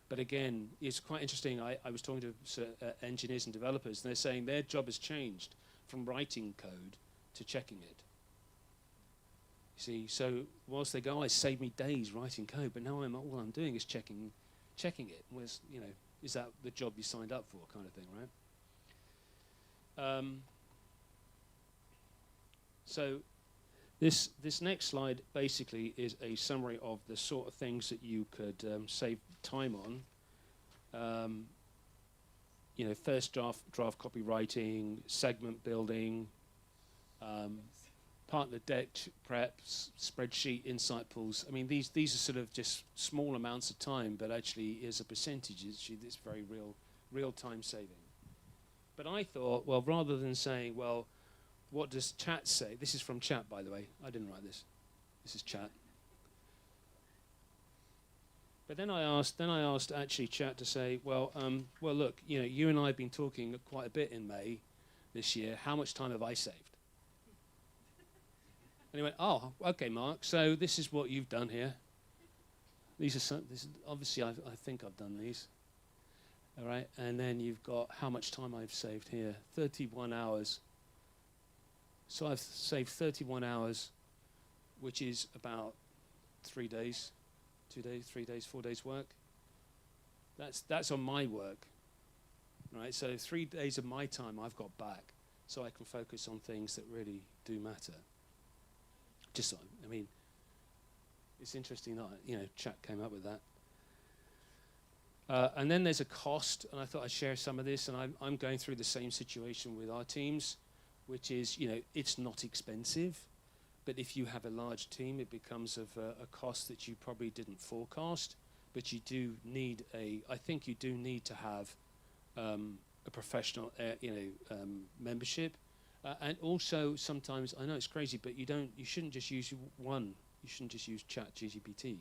But again, it's quite interesting. I was talking to engineers and developers, and they're saying their job has changed from writing code to checking it. You see, so whilst they go, oh, it saved me days writing code, but now all I'm doing is checking it. Was, you know, is that the job you signed up for, kind of thing, right? So this next slide basically is a summary of the sort of things that you could save time on. You know, first draft copywriting, segment building, partner deck preps, spreadsheet, insight pools. I mean, these are sort of just small amounts of time, but actually as a percentage, it's very real time saving. But I thought, well, rather than saying, well, what does chat say? This is from chat, by the way. I didn't write this. This is chat. But then I asked actually chat to say, well, look, you and I have been talking quite a bit in May this year. How much time have I saved? And he went, oh, okay, Mark. So this is what you've done here. Obviously, I think I've done these. All right, and then you've got how much time I've saved here, 31 hours. So I've saved 31 hours, which is about 3 days, 2 days, 3 days, 4 days work. That's on my work, right? So 3 days of my time I've got back, so I can focus on things that really do matter. I mean, it's interesting that chat came up with that. And then there's a cost, and I thought I'd share some of this, and I'm going through the same situation with our teams, which is, it's not expensive, but if you have a large team, it becomes of a cost that you probably didn't forecast, but you do need I think you do need to have a professional, membership, and also sometimes, I know it's crazy, but you shouldn't just use one. You shouldn't just use ChatGPT.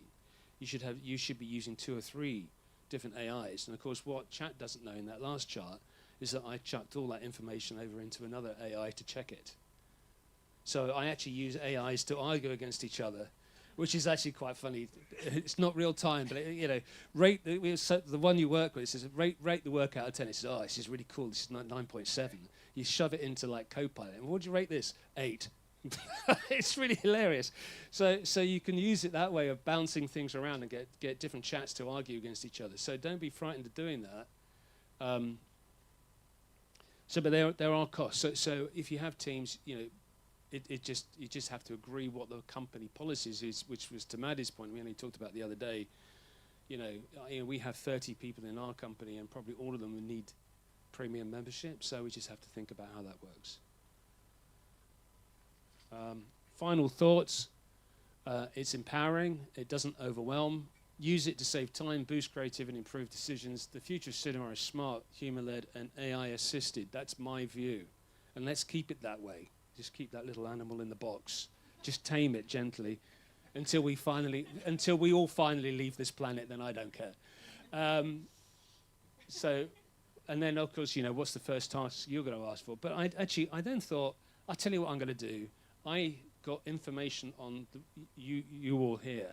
You should be using 2 or 3 different AIs. And of course, what chat doesn't know in that last chart is that I chucked all that information over into another AI to check it. So I actually use AIs to argue against each other, which is actually quite funny. It's not real time, but rate the one you work with. It says rate the work out of 10. It says, oh, this is really cool. This is 9.7. You shove it into like Copilot. And what would you rate this? 8. It's really hilarious. So you can use it that way of bouncing things around and get different chats to argue against each other. So don't be frightened of doing that. But there are costs. So if you have teams, you just have to agree what the company policies is, which was to Maddy's point. We only talked about the other day. We have 30 people in our company, and probably all of them will need premium membership. So we just have to think about how that works. Final thoughts. It's empowering. It doesn't overwhelm. Use it to save time, boost creativity, improve decisions. The future of cinema is smart, human-led, and AI-assisted. That's my view. And let's keep it that way. Just keep that little animal in the box. Just tame it gently until we all finally leave this planet, then I don't care. And then, of course, what's the first task you're going to ask for? But I then thought, I'll tell you what I'm going to do. I got information on you all here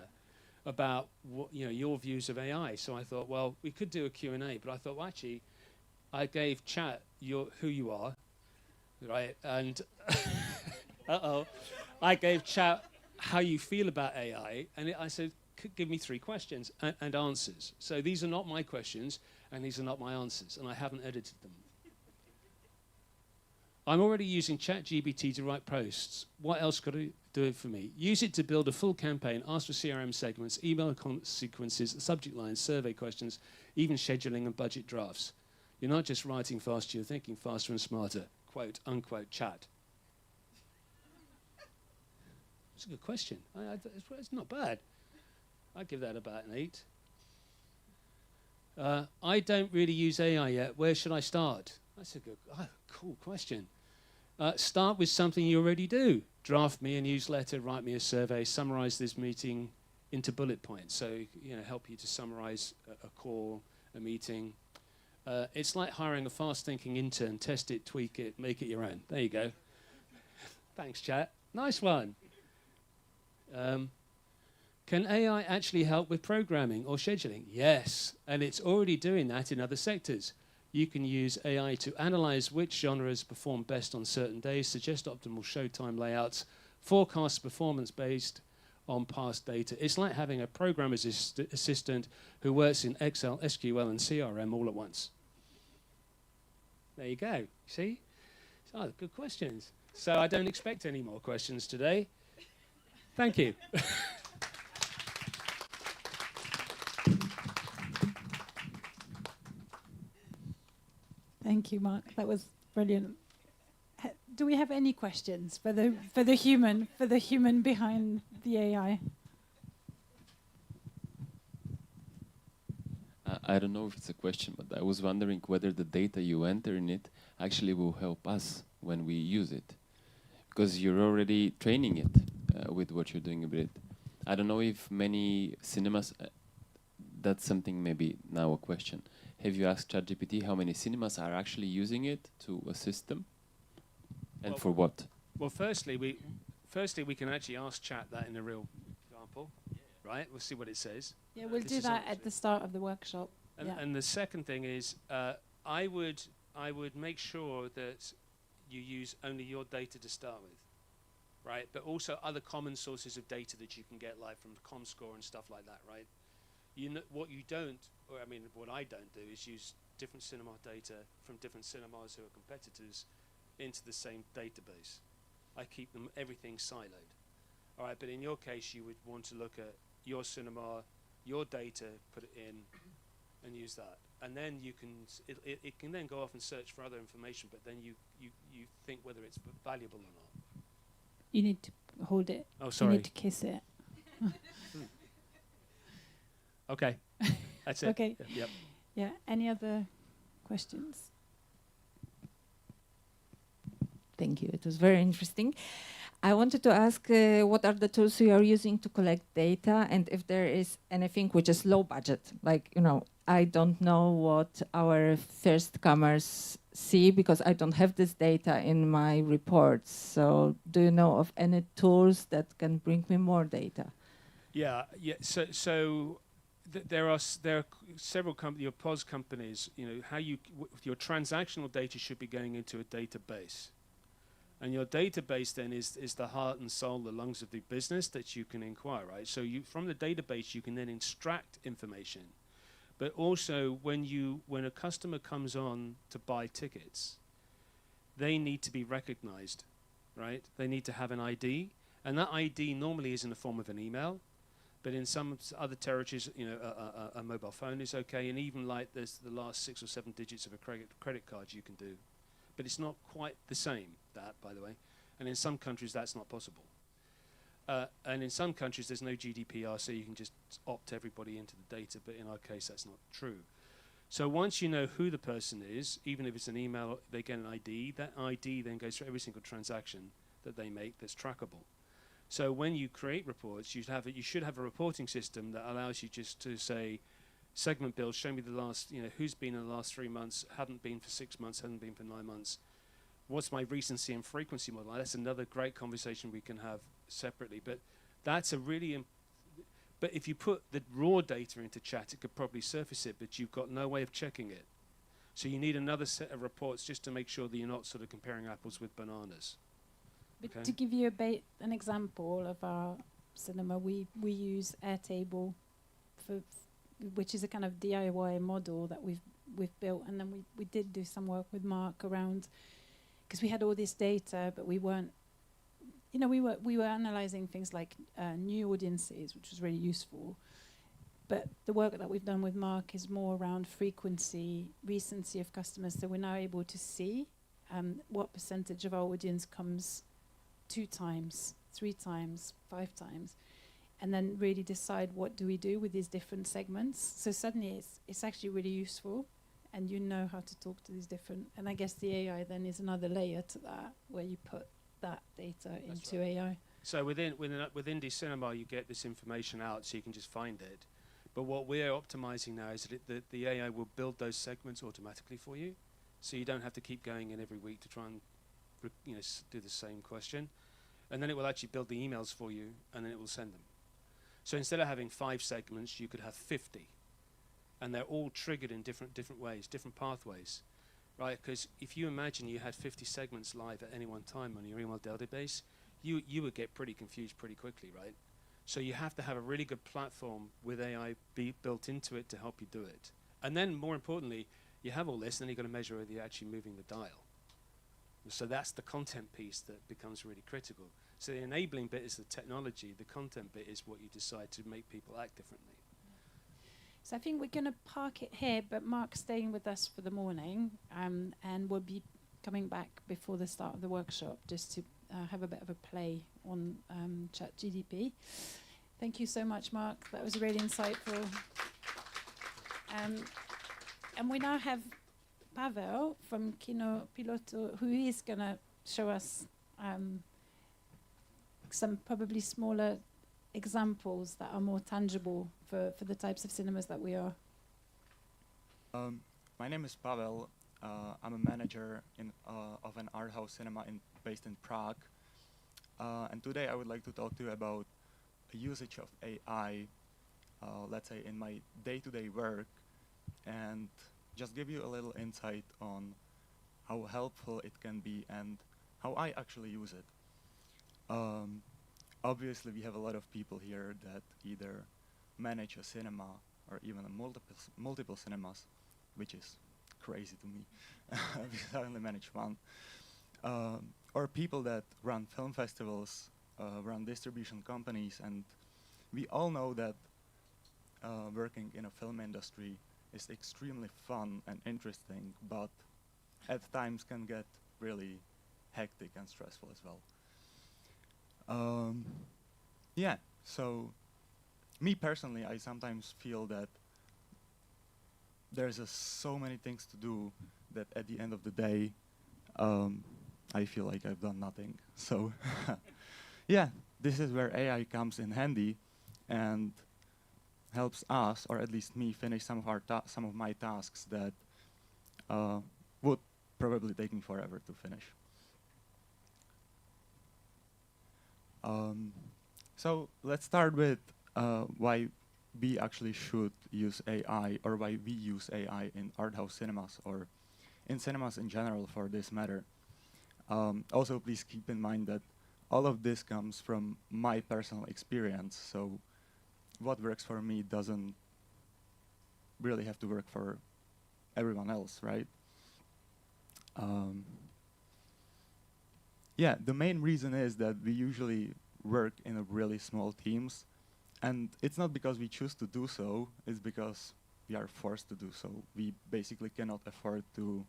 about what your views of AI. So I thought, well, we could do a Q&A, but I thought, well, actually, I gave chat who you are, right? And I gave chat how you feel about AI, and I said, give me 3 questions and answers. So these are not my questions, and these are not my answers, and I haven't edited them. I'm already using ChatGPT to write posts. What else could it do it for me? Use it to build a full campaign, ask for CRM segments, email sequences, subject lines, survey questions, even scheduling and budget drafts. You're not just writing faster, you're thinking faster and smarter. Quote, unquote, chat. It's a good question. It's not bad. I'd give that about an 8. I don't really use AI yet. Where should I start? That's a good, cool question. Start with something you already do. Draft me a newsletter, write me a survey, summarize this meeting into bullet points. So, help you to summarize a call, a meeting. It's like hiring a fast-thinking intern. Test it, tweak it, make it your own. There you go. Thanks, chat. Nice one. Can AI actually help with programming or scheduling? Yes, and it's already doing that in other sectors. You can use AI to analyze which genres perform best on certain days, suggest optimal showtime layouts, forecast performance based on past data. It's like having a program assistant who works in Excel, SQL, and CRM all at once. There you go. See? Oh, good questions. So I don't expect any more questions today. Thank you. Thank you, Mark. That was brilliant. do we have any questions for the human behind the AI? I don't know if it's a question, but I was wondering whether the data you enter in it actually will help us when we use it, because you're already training it with what you're doing with it. I don't know if many cinemas, that's something maybe now a question. Have you asked ChatGPT how many cinemas are actually using it to assist them? And Well, for what? Well, firstly, we can actually ask Chat that in a real example, right? We'll see what it says. Yeah, we'll This do is that obviously- at the start of the workshop. And, Yeah. and the second thing is, I would make sure that you use only your data to start with, right? But also other common sources of data that you can get, like from ComScore and stuff like that, right? You know, what you don't, or I mean, what I don't do is use different cinema data from different cinemas who are competitors into the same database. I keep them everything siloed. All right, but in your case, you would want to look at your cinema, your data, put it in, and use that. And then you can, it can then go off and search for other information, but then you think whether it's valuable or not. You need to hold it. Oh, You sorry. need to kiss it. Okay, that's it. Okay. Yep. Yeah. Any other questions? Thank you. It was very interesting. I wanted to ask what are the tools you are using to collect data, and if there is anything which is low budget. Like, you know, I don't know what our first comers see because I don't have this data in my reports. So do you know of any tools that can bring me more data? Yeah, yeah. So there are several your POS companies. You know how your transactional data should be going into a database, and your database then is the heart and soul, the lungs of the business that you can inquire, right? So from the database you can then extract information, but also when a customer comes on to buy tickets, they need to be recognized, right? They need to have an ID, and that ID normally is in the form of an email. But in some other territories, you know, a mobile phone is okay, and even like there's the last 6 or 7 digits of a credit card you can do. But it's not quite the same, that, by the way. And in some countries, that's not possible. And in some countries, there's no GDPR, so you can just opt everybody into the data, but in our case, that's not true. So once you know who the person is, even if it's an email, they get an ID, that ID then goes through every single transaction that they make that's trackable. So when you create reports, you should have a reporting system that allows you just to say, segment bills, show me the last, you know, who's been in the last 3 months, hadn't been for 6 months, hadn't been for 9 months. What's my recency and frequency model? That's another great conversation we can have separately. But that's a really, but if you put the raw data into Chat, it could probably surface it, but you've got no way of checking it. So you need another set of reports just to make sure that you're not sort of comparing apples with bananas. But Okay. to give you an example of our cinema, we use Airtable, which is a kind of DIY model that we've built, and then we did do some work with Mark around, because we had all this data, but we weren't, you know, we were analysing things like new audiences, which was really useful. But the work that we've done with Mark is more around frequency, recency of customers, so we're now able to see what percentage of our audience comes 2 times, 3 times, 5 times, and then really decide what do we do with these different segments. So suddenly it's actually really useful, and you know how to talk to these different, and I guess the AI then is another layer to that, where you put that data into right. AI. So with INDY Cinema, you get this information out so you can just find it. But what we're optimizing now is that the AI will build those segments automatically for you, so you don't have to keep going in every week to try and do the same question. And then it will actually build the emails for you, and then it will send them. So instead of having 5 segments, you could have 50. And they're all triggered in different ways, different pathways, right? Because if you imagine you had 50 segments live at any one time on your email database, you would get pretty confused pretty quickly, right? So you have to have a really good platform with AI built into it to help you do it. And then more importantly, you have all this, and then you've got to measure whether you're actually moving the dial. So that's the content piece that becomes really critical. So the enabling bit is the technology. The content bit is what you decide to make people act differently. So I think we're going to park it here, but Mark's staying with us for the morning, and we'll be coming back before the start of the workshop just to have a bit of a play on ChatGPT. Thank you so much, Mark. That was really insightful. And we now have Pavel from Kino, Pilotů, who is going to show us some probably smaller examples that are more tangible for the types of cinemas that we are. My name is Pavel. I'm a manager of an art house cinema based in Prague. And today I would like to talk to you about the usage of AI, let's say, in my day-to-day work, and just give you a little insight on how helpful it can be and how I actually use it. Obviously, we have a lot of people here that either manage a cinema or even multiple cinemas, which is crazy to me, because I only manage one. Or people that run film festivals, run distribution companies, and we all know that working in a film industry is extremely fun and interesting, but at times can get really hectic and stressful as well. Yeah, so me personally, I sometimes feel that there's so many things to do that at the end of the day, I feel like I've done nothing. So yeah, this is where AI comes in handy and helps us, or at least me, finish some of my tasks that would probably take me forever to finish. So let's start with why we actually should use AI, or why we use AI in art house cinemas, or in cinemas in general for this matter. Also, please keep in mind that all of this comes from my personal experience, so what works for me doesn't really have to work for everyone else, right? Yeah, the main reason is that we usually work in a really small teams, and it's not because we choose to do so, it's because we are forced to do so. We basically cannot afford to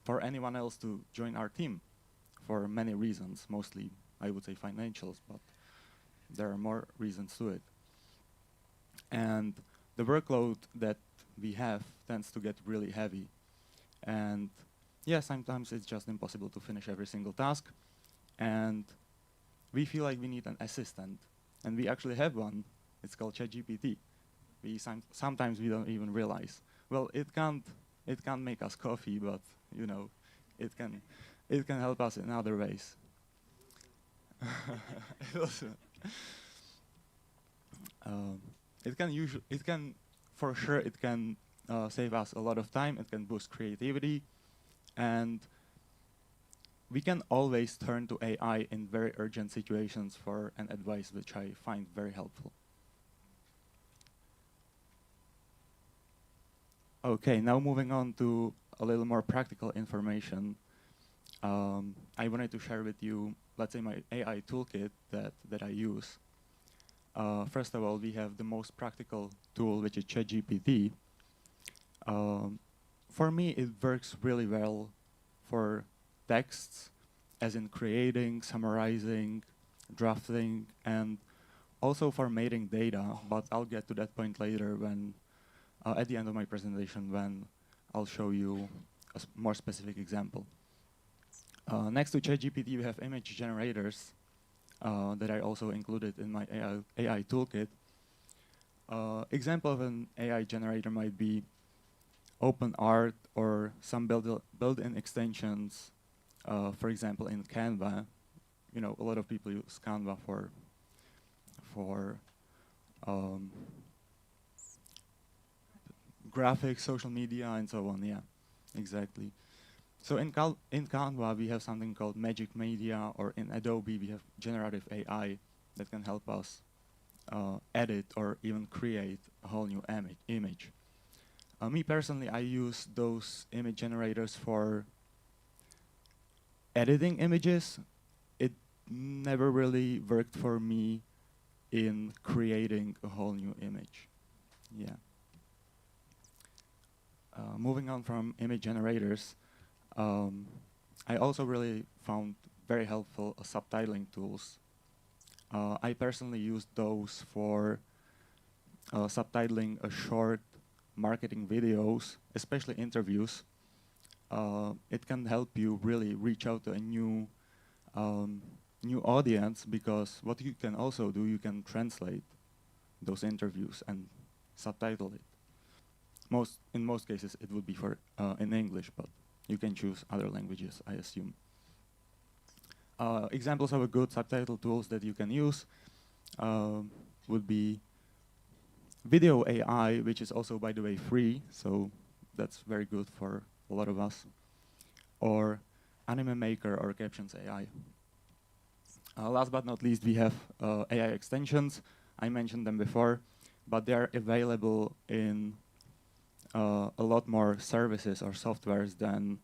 for anyone else to join our team for many reasons, mostly I would say financials, but there are more reasons to it. And the workload that we have tends to get really heavy. And yeah, sometimes it's just impossible to finish every single task. And we feel like we need an assistant. And we actually have one. It's called ChatGPT. Sometimes we don't even realize. Well, it can't make us coffee, but you know, it can help us in other ways. For sure it can save us a lot of time. It can boost creativity, and we can always turn to AI in very urgent situations for an advice, which I find very helpful. Okay, now moving on to a little more practical information. I wanted to share with you, let's say, my AI toolkit that I use. First of all, we have the most practical tool, which is ChatGPT. For me, it works really well for texts, as in creating, summarizing, drafting, and also for mating data, but I'll get to that point later when, at the end of my presentation, when I'll show you a more specific example. Next to ChatGPT, we have image generators that I also included in my AI toolkit. Example of an AI generator might be OpenArt or some built-in extensions. For example, in Canva, you know, a lot of people use Canva for graphics, social media, and so on. Yeah, exactly. So in Canva, we have something called Magic Media, or in Adobe, we have generative AI that can help us edit or even create a whole new image. Me personally, I use those image generators for editing images. It never really worked for me in creating a whole new image. Yeah. Moving on from image generators, I also really found very helpful subtitling tools. I personally used those for subtitling a short marketing videos, especially interviews. It can help you really reach out to a new audience, because what you can also do, you can translate those interviews and subtitle it. In most cases, it would be for in English, but you can choose other languages, I assume. Examples of a good subtitle tools that you can use would be Video AI, which is also, by the way, free, so that's very good for a lot of us, or Anime Maker or Captions AI. Last but not least, we have AI extensions. I mentioned them before, but they are available in a lot more services or softwares than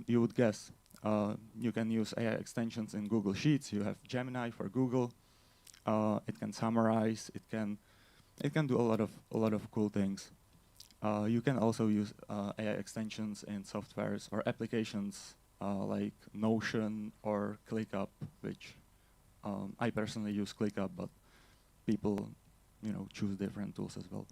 you would guess. You can use AI extensions in Google Sheets. You have Gemini for Google. It can summarize. It can do a lot of cool things. You can also use AI extensions in softwares or applications like Notion or ClickUp, which I personally use ClickUp, but people, choose different tools as well.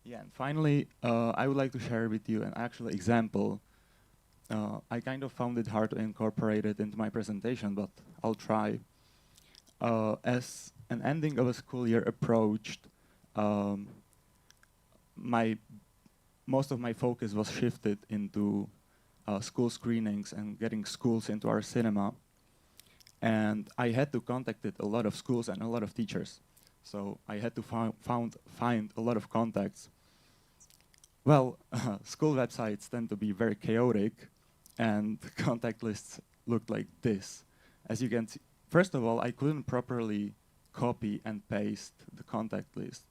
Yeah, and finally, I would like to share with you an actual example. I kind of found it hard to incorporate it into my presentation, but I'll try. As an ending of a school year approached, most of my focus was shifted into school screenings and getting schools into our cinema. And I had to contact a lot of schools and a lot of teachers. So I had to find a lot of contacts. Well, school websites tend to be very chaotic, and contact lists looked like this. As you can see, first of all, I couldn't properly copy and paste the contact list.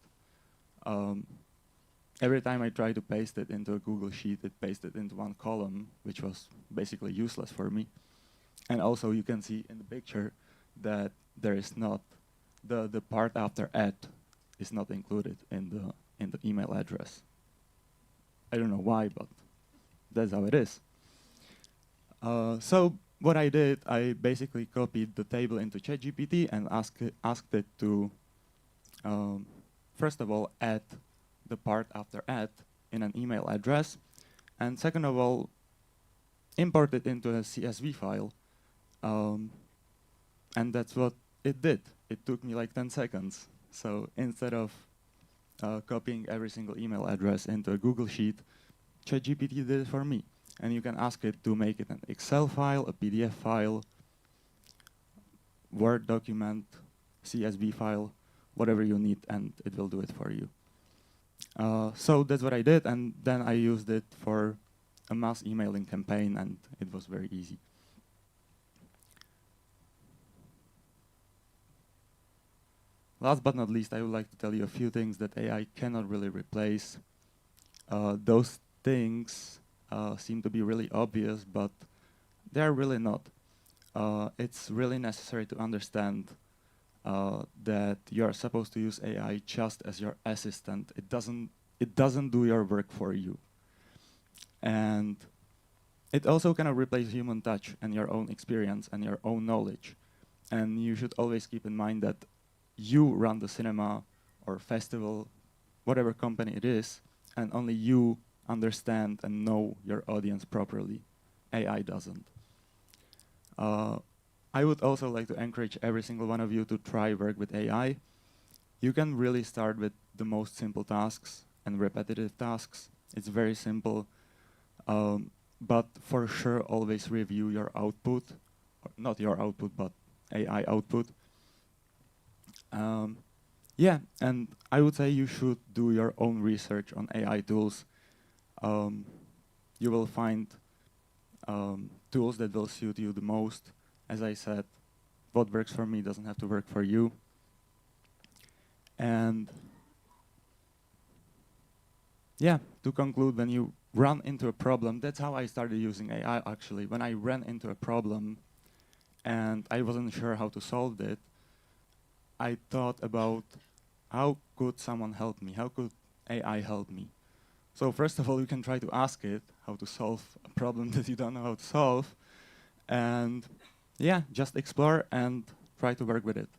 Every time I tried to paste it into a Google Sheet, it pasted into one column, which was basically useless for me. And also, you can see in the picture that there is not the part after @ is not included in the email address. I don't know why, but that's how it is. So what I did, I basically copied the table into ChatGPT and asked it to, first of all, add the part after @ in an email address, and second of all, import it into a CSV file. And that's what it did. It took me like 10 seconds. So instead of copying every single email address into a Google Sheet, ChatGPT did it for me. And you can ask it to make it an Excel file, a PDF file, Word document, CSV file, whatever you need, and it will do it for you. So that's what I did, and then I used it for a mass emailing campaign, and it was very easy. Last but not least, I would like to tell you a few things that AI cannot really replace. Those things seem to be really obvious, but they're really not. It's really necessary to understand that you're supposed to use AI just as your assistant. It doesn't do your work for you. And it also cannot replace human touch and your own experience and your own knowledge. And you should always keep in mind that you run the cinema or festival, whatever company it is, and only you understand and know your audience properly. AI doesn't. I would also like to encourage every single one of you to try work with AI. You can really start with the most simple tasks and repetitive tasks. It's very simple, but for sure always review your output, or not your output, but AI output. Yeah, and I would say you should do your own research on AI tools. You will find tools that will suit you the most. As I said, what works for me doesn't have to work for you. And yeah, to conclude, when you run into a problem, that's how I started using AI actually. When I ran into a problem and I wasn't sure how to solve it, I thought about how could someone help me? How could AI help me? So first of all, you can try to ask it how to solve a problem that you don't know how to solve. And yeah, just explore and try to work with it.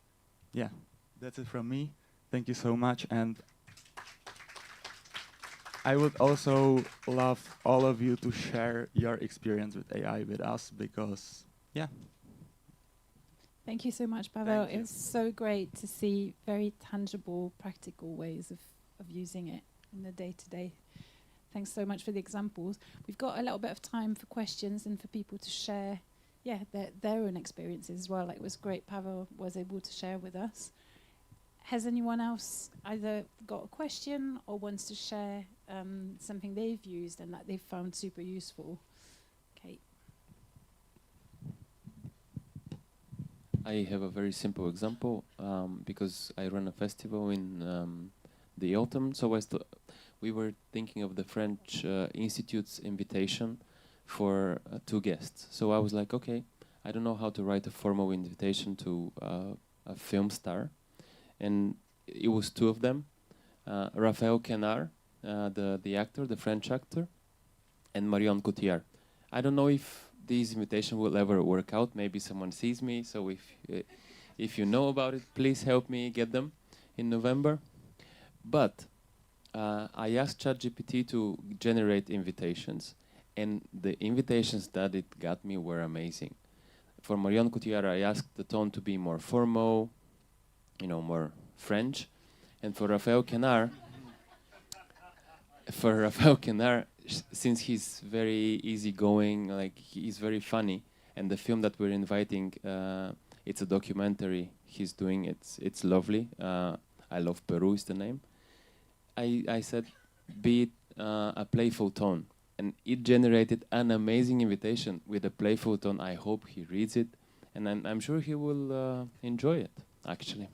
Yeah, that's it from me. Thank you so much. And I would also love all of you to share your experience with AI with us because, yeah. Thank you so much, Pavel. Thank you. It's so great to see very tangible, practical ways of using it in the day-to-day. Thanks so much for the examples. We've got a little bit of time for questions and for people to share, their own experiences as well. Like, it was great Pavel was able to share with us. Has anyone else either got a question or wants to share something they've used and that they've found super useful? Okay. I have a very simple example because I run a festival in the autumn. So we were thinking of the French Institute's invitation for 2 guests. So I was like, okay, I don't know how to write a formal invitation to a film star. And it was 2 of them, Raphael Quenard, the actor, the French actor, and Marion Cotillard. I don't know if this invitation will ever work out. Maybe someone sees me, so if you know about it, please help me get them in November. But I asked ChatGPT to generate invitations, and the invitations that it got me were amazing. For Marion Cotillard, I asked the tone to be more formal, more French. And for Raphael Quenard, since he's very easygoing, like he's very funny, and the film that we're inviting, it's a documentary he's doing. It's lovely. I Love Peru is the name. I said, be it a playful tone, and it generated an amazing invitation with a playful tone. I hope he reads it, and I'm sure he will enjoy it, actually.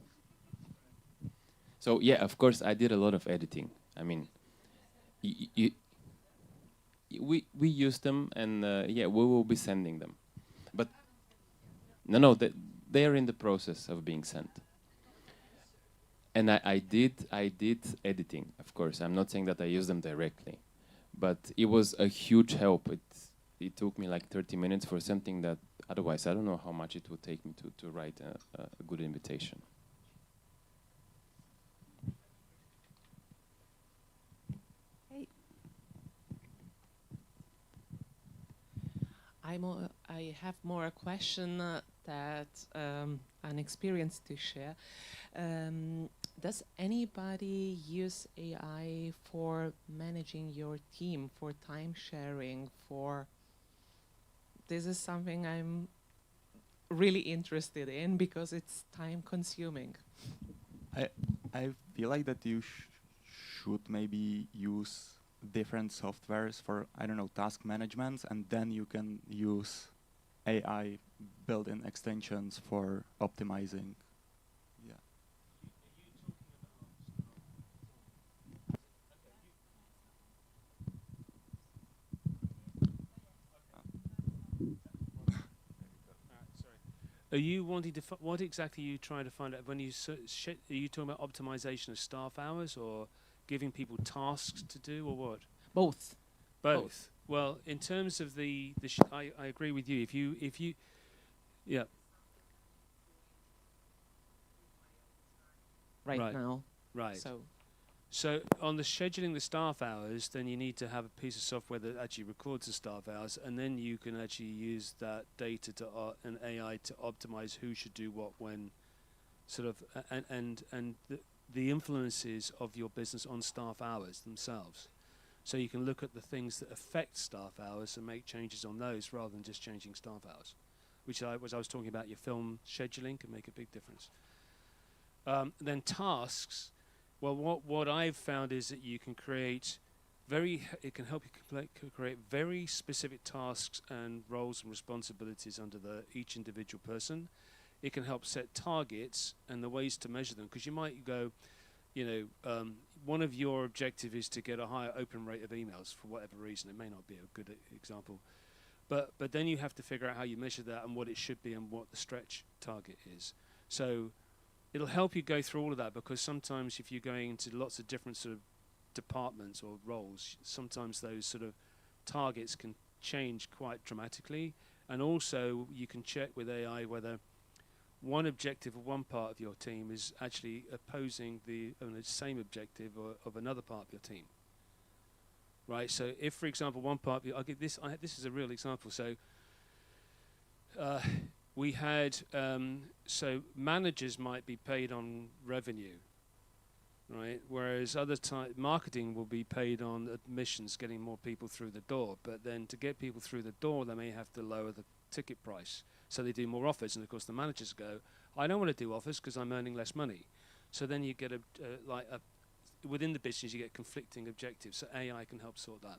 So yeah, of course, I did a lot of editing. I mean, we use them, and we will be sending them. But no, they are in the process of being sent. And I did editing, of course. I'm not saying that I use them directly, but it was a huge help. It took me like 30 minutes for something that otherwise I don't know how much it would take me to write a good invitation. I have more a question that an experience to share. Does anybody use AI for managing your team, for time sharing, this is something I'm really interested in because it's time consuming. I feel like that you should maybe use different softwares for, I don't know, task management, and then you can use AI built-in extensions for optimizing. Yeah. Are you wanting to? What exactly are you trying to find out when you? Are you talking about optimization of staff hours or giving people tasks to do, or what? Both. Both. Well, in terms of I agree with you. If you, yeah. Right now. Right. So on the scheduling the staff hours, then you need to have a piece of software that actually records the staff hours, and then you can actually use that data to and AI to optimize who should do what when, sort of, and the influences of your business on staff hours themselves. So you can look at the things that affect staff hours and make changes on those rather than just changing staff hours, which I was talking about. Your film scheduling can make a big difference. Then tasks. Well, what I've found is that you can create it can help you create very specific tasks and roles and responsibilities under each individual person. It can help set targets and the ways to measure them, because you might go, one of your objective is to get a higher open rate of emails for whatever reason. It may not be a good example, but then you have to figure out how you measure that and what it should be and what the stretch target is. So it'll help you go through all of that, because sometimes if you're going into lots of different sort of departments or roles, sometimes those sort of targets can change quite dramatically. And also you can check with AI whether one objective of one part of your team is actually opposing the same objective of another part of your team. Right, so if, for example, one part of you, I'll give this, this is a real example. So we had, so managers might be paid on revenue, right? Whereas other marketing will be paid on admissions, getting more people through the door. But then to get people through the door, they may have to lower the ticket price. So they do more offers, and of course the managers go, I don't want to do offers because I'm earning less money. So then you get within the business you get conflicting objectives. So AI can help sort that.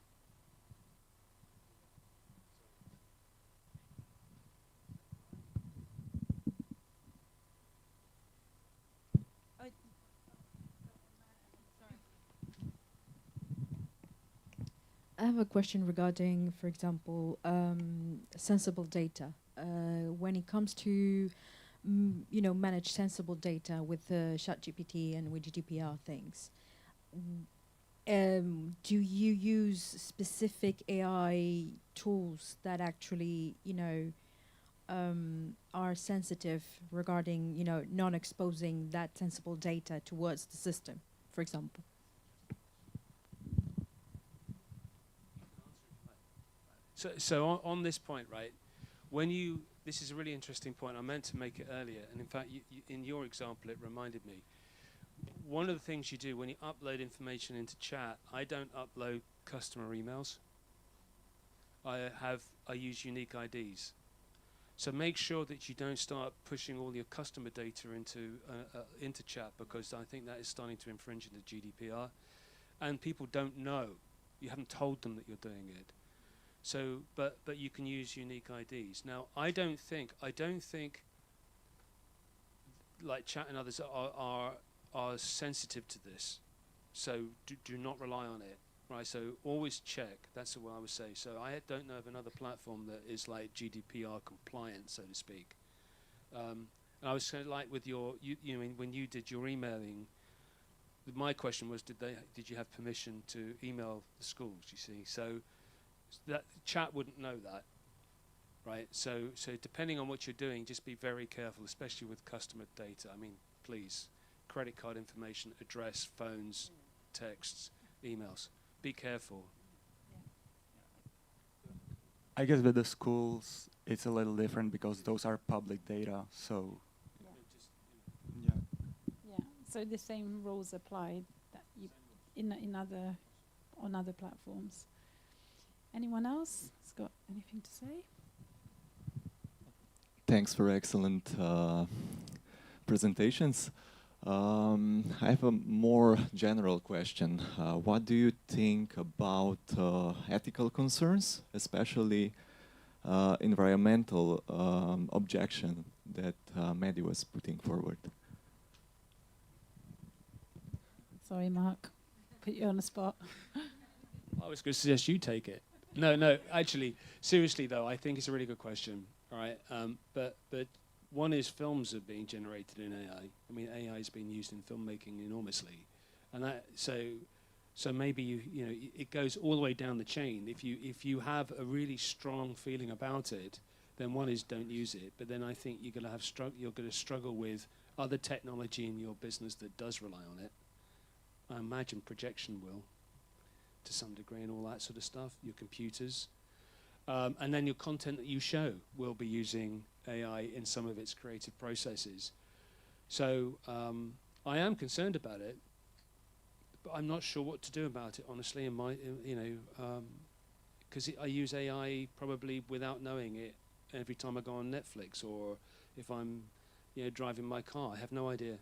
I have a question regarding, for example, sensible data. When it comes to, manage sensible data with ChatGPT and with GDPR things, do you use specific AI tools that actually, are sensitive regarding, non-exposing that sensible data towards the system, for example? So on this point, right, this is a really interesting point. I meant to make it earlier, and in fact, in your example, it reminded me. One of the things you do when you upload information into chat, I don't upload customer emails. I use unique IDs. So make sure that you don't start pushing all your customer data into chat, because I think that is starting to infringe into GDPR, and people don't know. You haven't told them that you're doing it. So, but you can use unique IDs. Now, I don't think like chat and others are sensitive to this. So do not rely on it, right? So always check. That's what I would say. So I don't know of another platform that is like GDPR compliant, so to speak. And I was saying, like with when you did your emailing, my question was, did you have permission to email the schools? You see, so that chat wouldn't know that, right? So depending on what you're doing, just be very careful, especially with customer data. I mean, please, credit card information, address, phones, texts, emails. Be careful. I guess with the schools, it's a little different because those are public data. So, yeah. Yeah. So the same rules apply that you on other platforms. Anyone else has got anything to say? Thanks for excellent presentations. I have a more general question. What do you think about ethical concerns, especially environmental objection that Maddy was putting forward? Sorry, Mark. Put you on the spot. I was going to suggest you take it. No, actually, seriously though, I think it's a really good question. All right, but one is films are being generated in AI. I mean, AI is being used in filmmaking enormously, and that so maybe it goes all the way down the chain. If you have a really strong feeling about it, then one is don't use it. But then I think you're going to struggle with other technology in your business that does rely on it. I imagine projection will, to some degree, and all that sort of stuff, your computers. And then your content that you show will be using AI in some of its creative processes. So I am concerned about it, but I'm not sure what to do about it, honestly, in my, because I use AI probably without knowing it every time I go on Netflix, or if I'm driving my car. I have no idea.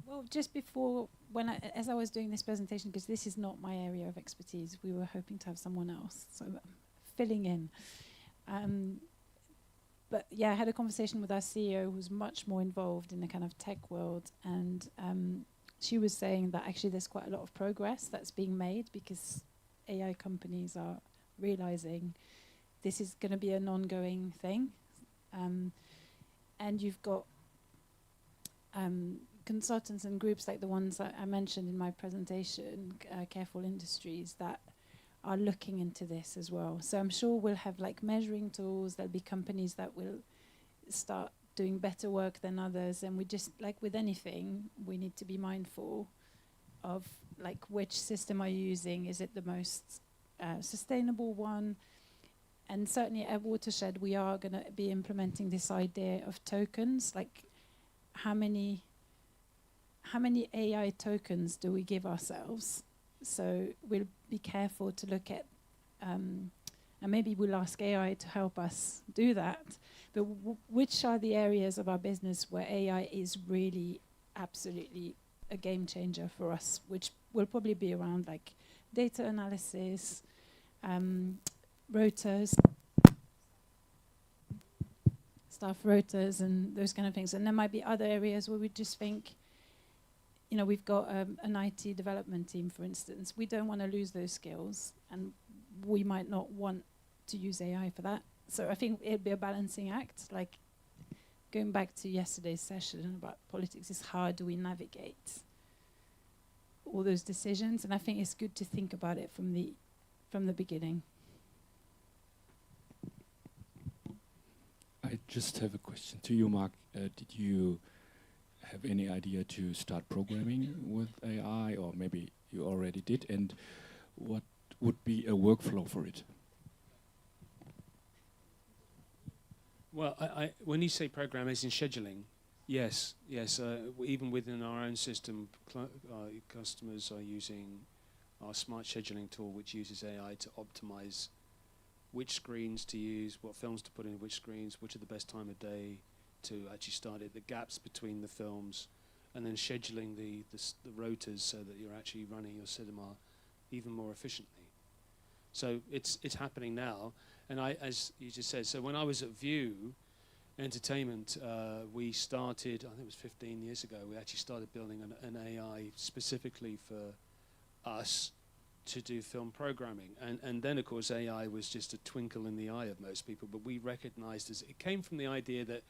Well, just before, as I was doing this presentation, because this is not my area of expertise, we were hoping to have someone else, so I'm filling in. But yeah, I had a conversation with our CEO, who's much more involved in the kind of tech world, and she was saying that actually there's quite a lot of progress that's being made, because AI companies are realizing this is going to be an ongoing thing, and you've got consultants and groups like the ones that I mentioned in my presentation, Careful Industries, that are looking into this as well. So I'm sure we'll have like measuring tools. There'll be companies that will start doing better work than others, and we just, like with anything, we need to be mindful of like which system are you using. Is it the most sustainable one? And certainly at Watershed, we are going to be implementing this idea of tokens, like how many AI tokens do we give ourselves? So we'll be careful to look at, and maybe we'll ask AI to help us do that, but which are the areas of our business where AI is really absolutely a game changer for us, which will probably be around like data analysis, rotas, staff rotas and those kind of things. And there might be other areas where we just think, you know, we've got an IT development team, for instance. We don't want to lose those skills, and we might not want to use AI for that. So I think it'd be a balancing act. Like going back to yesterday's session about politics, is how do we navigate all those decisions? And I think it's good to think about it from the beginning. I just have a question to you, Mark. Did you have any idea to start programming with AI, or maybe you already did? And what would be a workflow for it? Well, when you say program, as in scheduling, yes. Even within our own system, customers are using our smart scheduling tool, which uses AI to optimize which screens to use, what films to put in which screens, which are the best time of day to actually start it, the gaps between the films, and then scheduling the rotas so that you're actually running your cinema even more efficiently. So it's happening now. And as you just said, so when I was at View Entertainment, we started, I think it was 15 years ago, we actually started building an AI specifically for us to do film programming. And then, of course, AI was just a twinkle in the eye of most people, but we recognized it came from the idea that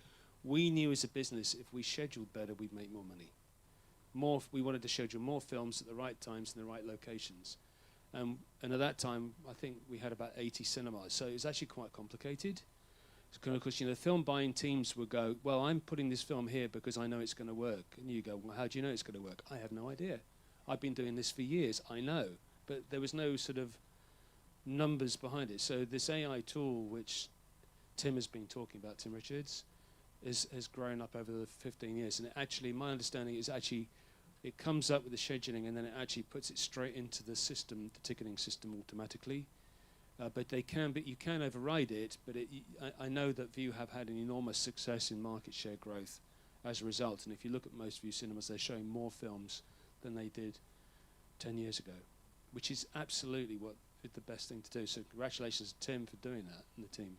we knew as a business if we scheduled better, we'd make more money. We wanted to schedule more films at the right times in the right locations. And at that time, I think we had about 80 cinemas. So it was actually quite complicated. Because, you know, film buying teams would go, well, I'm putting this film here because I know it's going to work. And you go, well, how do you know it's going to work? I have no idea. I've been doing this for years. I know. But there was no sort of numbers behind it. So this AI tool, which Tim has been talking about, Tim Richards, has grown up over the 15 years. And it actually, my understanding is actually, it comes up with the scheduling and then it actually puts it straight into the system, the ticketing system automatically. But you can override it, but I know that View have had an enormous success in market share growth as a result. And if you look at most View cinemas, they're showing more films than they did 10 years ago, which is absolutely the best thing to do. So congratulations to Tim for doing that and the team.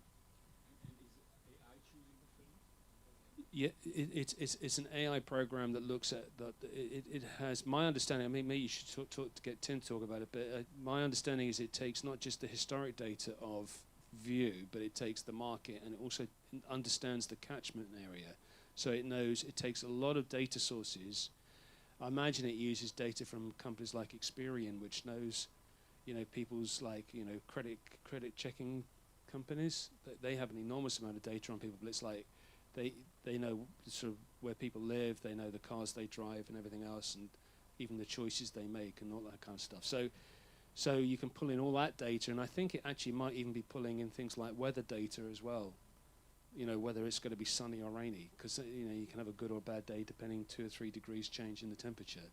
Yeah, it's an AI program that looks at that. It has, my understanding, I mean, maybe you should talk to get Tim to talk about it, but my understanding is it takes not just the historic data of View, but it takes the market and it also understands the catchment area. So it takes a lot of data sources. I imagine it uses data from companies like Experian, which knows, you know, people's like, you know, credit checking companies. They have an enormous amount of data on people, but it's like, they know sort of where people live, they know the cars they drive and everything else, and even the choices they make and all that kind of stuff. So you can pull in all that data, and I think it actually might even be pulling in things like weather data as well. You know, whether it's going to be sunny or rainy, because you know you can have a good or bad day depending 2 or 3 degrees change in the temperature.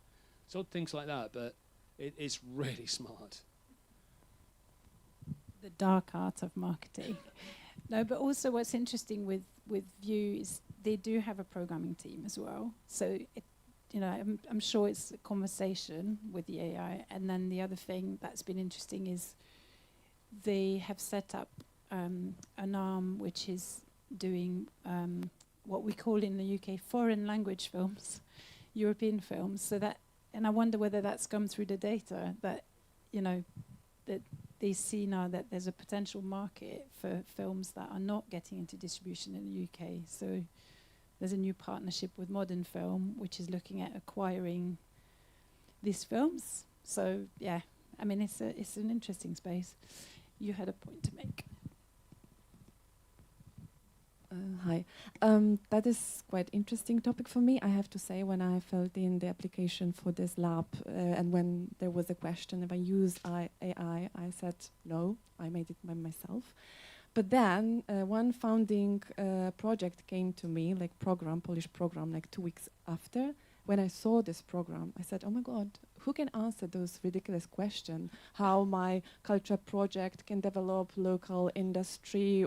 So things like that, but it's really smart. The dark art of marketing. No, but also what's interesting with View is they do have a programming team as well. So, I'm sure it's a conversation with the AI. And then the other thing that's been interesting is they have set up an arm which is doing what we call in the UK foreign language films, European films. So that, and I wonder whether that's come through the data that, you know, that they see now that there's a potential market for films that are not getting into distribution in the UK. So there's a new partnership with Modern Film, which is looking at acquiring these films. So yeah, I mean, it's an interesting space. You had a point to make. Hi. That is quite interesting topic for me, I have to say. When I filled in the application for this lab and when there was a question if I use AI, I said no, I made it by myself. But then one founding project came to me, like Polish program, like 2 weeks after. When I saw this program, I said, oh my God, who can answer those ridiculous questions? How my culture project can develop local industry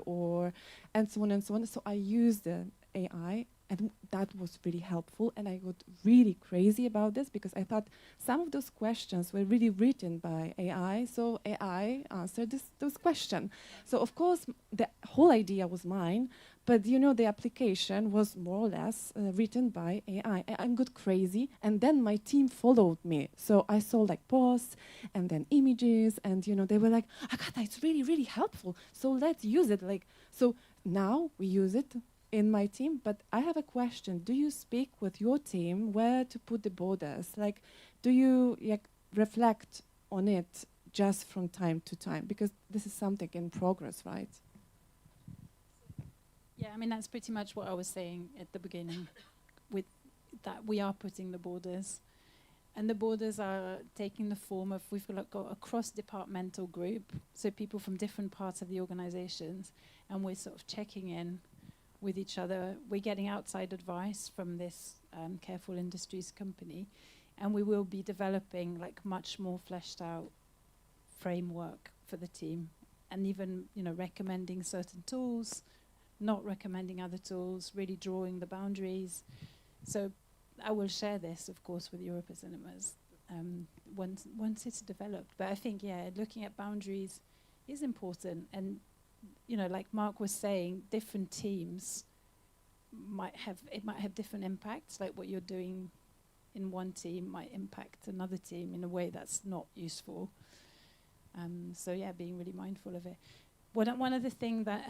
and so on and so on. So I used the AI and that was really helpful. And I got really crazy about this because I thought some of those questions were really written by AI. So AI answered those questions. So of course, the whole idea was mine. But you know, the application was more or less written by AI. I got crazy, and then my team followed me. So I saw like posts and then images, and you know, they were like, Agata, it's really, really helpful. So let's use it. Like, so now we use it in my team. But I have a question: do you speak with your team where to put the borders? Like, do you reflect on it just from time to time? Because this is something in progress, right? Yeah, I mean, that's pretty much what I was saying at the beginning, with that we are putting the borders. And the borders are taking the form of, we've got a cross-departmental group, so people from different parts of the organizations, and we're sort of checking in with each other. We're getting outside advice from this Careful Industries company, and we will be developing like much more fleshed out framework for the team, and even, you know, recommending certain tools, not recommending other tools, really drawing the boundaries. So I will share this, of course, with Europa Cinemas once it's developed. But I think, yeah, looking at boundaries is important. And, you know, like Mark was saying, different teams might have different impacts. Like what you're doing in one team might impact another team in a way that's not useful. So yeah, being really mindful of it. One other thing that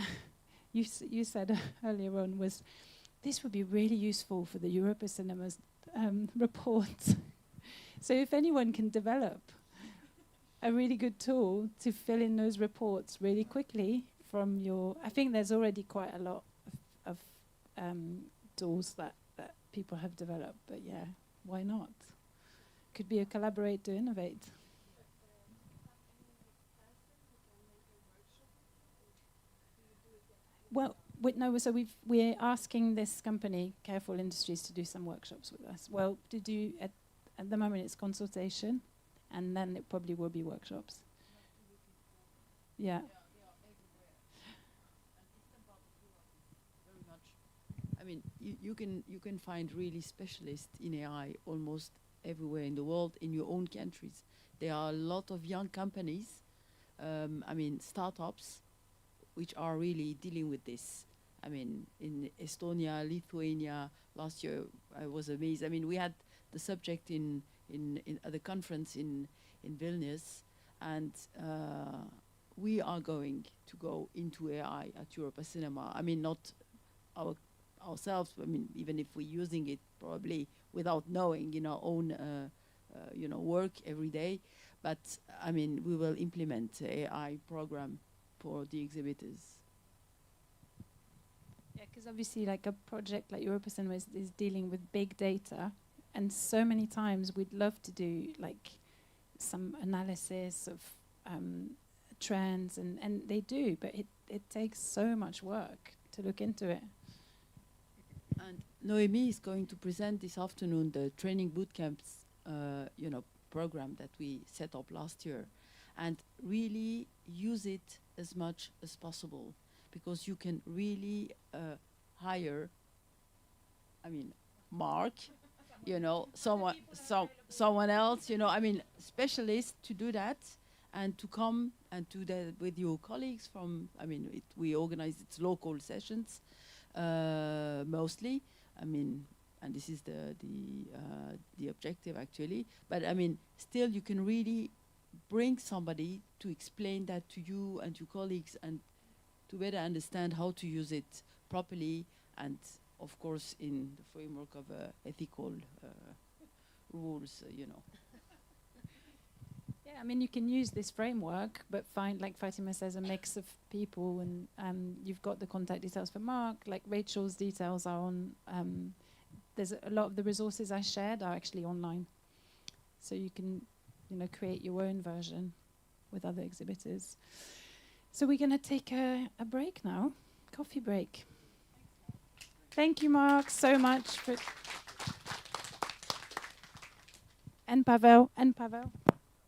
you said earlier on was this would be really useful for the Europa Cinemas reports. So if anyone can develop a really good tool to fill in those reports really quickly from I think there's already quite a lot of tools that people have developed, but yeah, why not? Could be a collaborate to innovate. Well, we're asking this company, Careful Industries, to do some workshops with us. Well, to do at the moment it's consultation, and then it probably will be workshops. Yeah. Very much. I mean, you can find really specialists in AI almost everywhere in the world, in your own countries. There are a lot of young companies, I mean, startups, which are really dealing with this. I mean, in Estonia, Lithuania, last year I was amazed. I mean, we had the subject at the conference in Vilnius, and we are going to go into AI at Europa Cinema. I mean, not ourselves. I mean, even if we're using it probably without knowing in our own work every day, but I mean, we will implement AI program for the exhibitors. Yeah, because obviously, like a project like Europa Cinema is dealing with big data, and so many times we'd love to do like some analysis of trends, and they do, but it takes so much work to look into it. And Noemi is going to present this afternoon the training bootcamps, program that we set up last year, and really use it as much as possible, because you can really hire, I mean, Mark, someone else, I mean, specialists to do that, and to come and do that with your colleagues from, I mean, we organize its local sessions, mostly, I mean, and this is the objective actually, but I mean, still you can really bring somebody to explain that to you and your colleagues, and to better understand how to use it properly, and of course, in the framework of ethical rules, Yeah, I mean, you can use this framework, but find, like Fatima says, a mix of people, and you've got the contact details for Mark. Like Rachel's details are on. There's a lot of the resources I shared are actually online, so you can, create your own version with other exhibitors. So we're going to take a break now, coffee break. Thank you, Mark, so much for. And Pavel.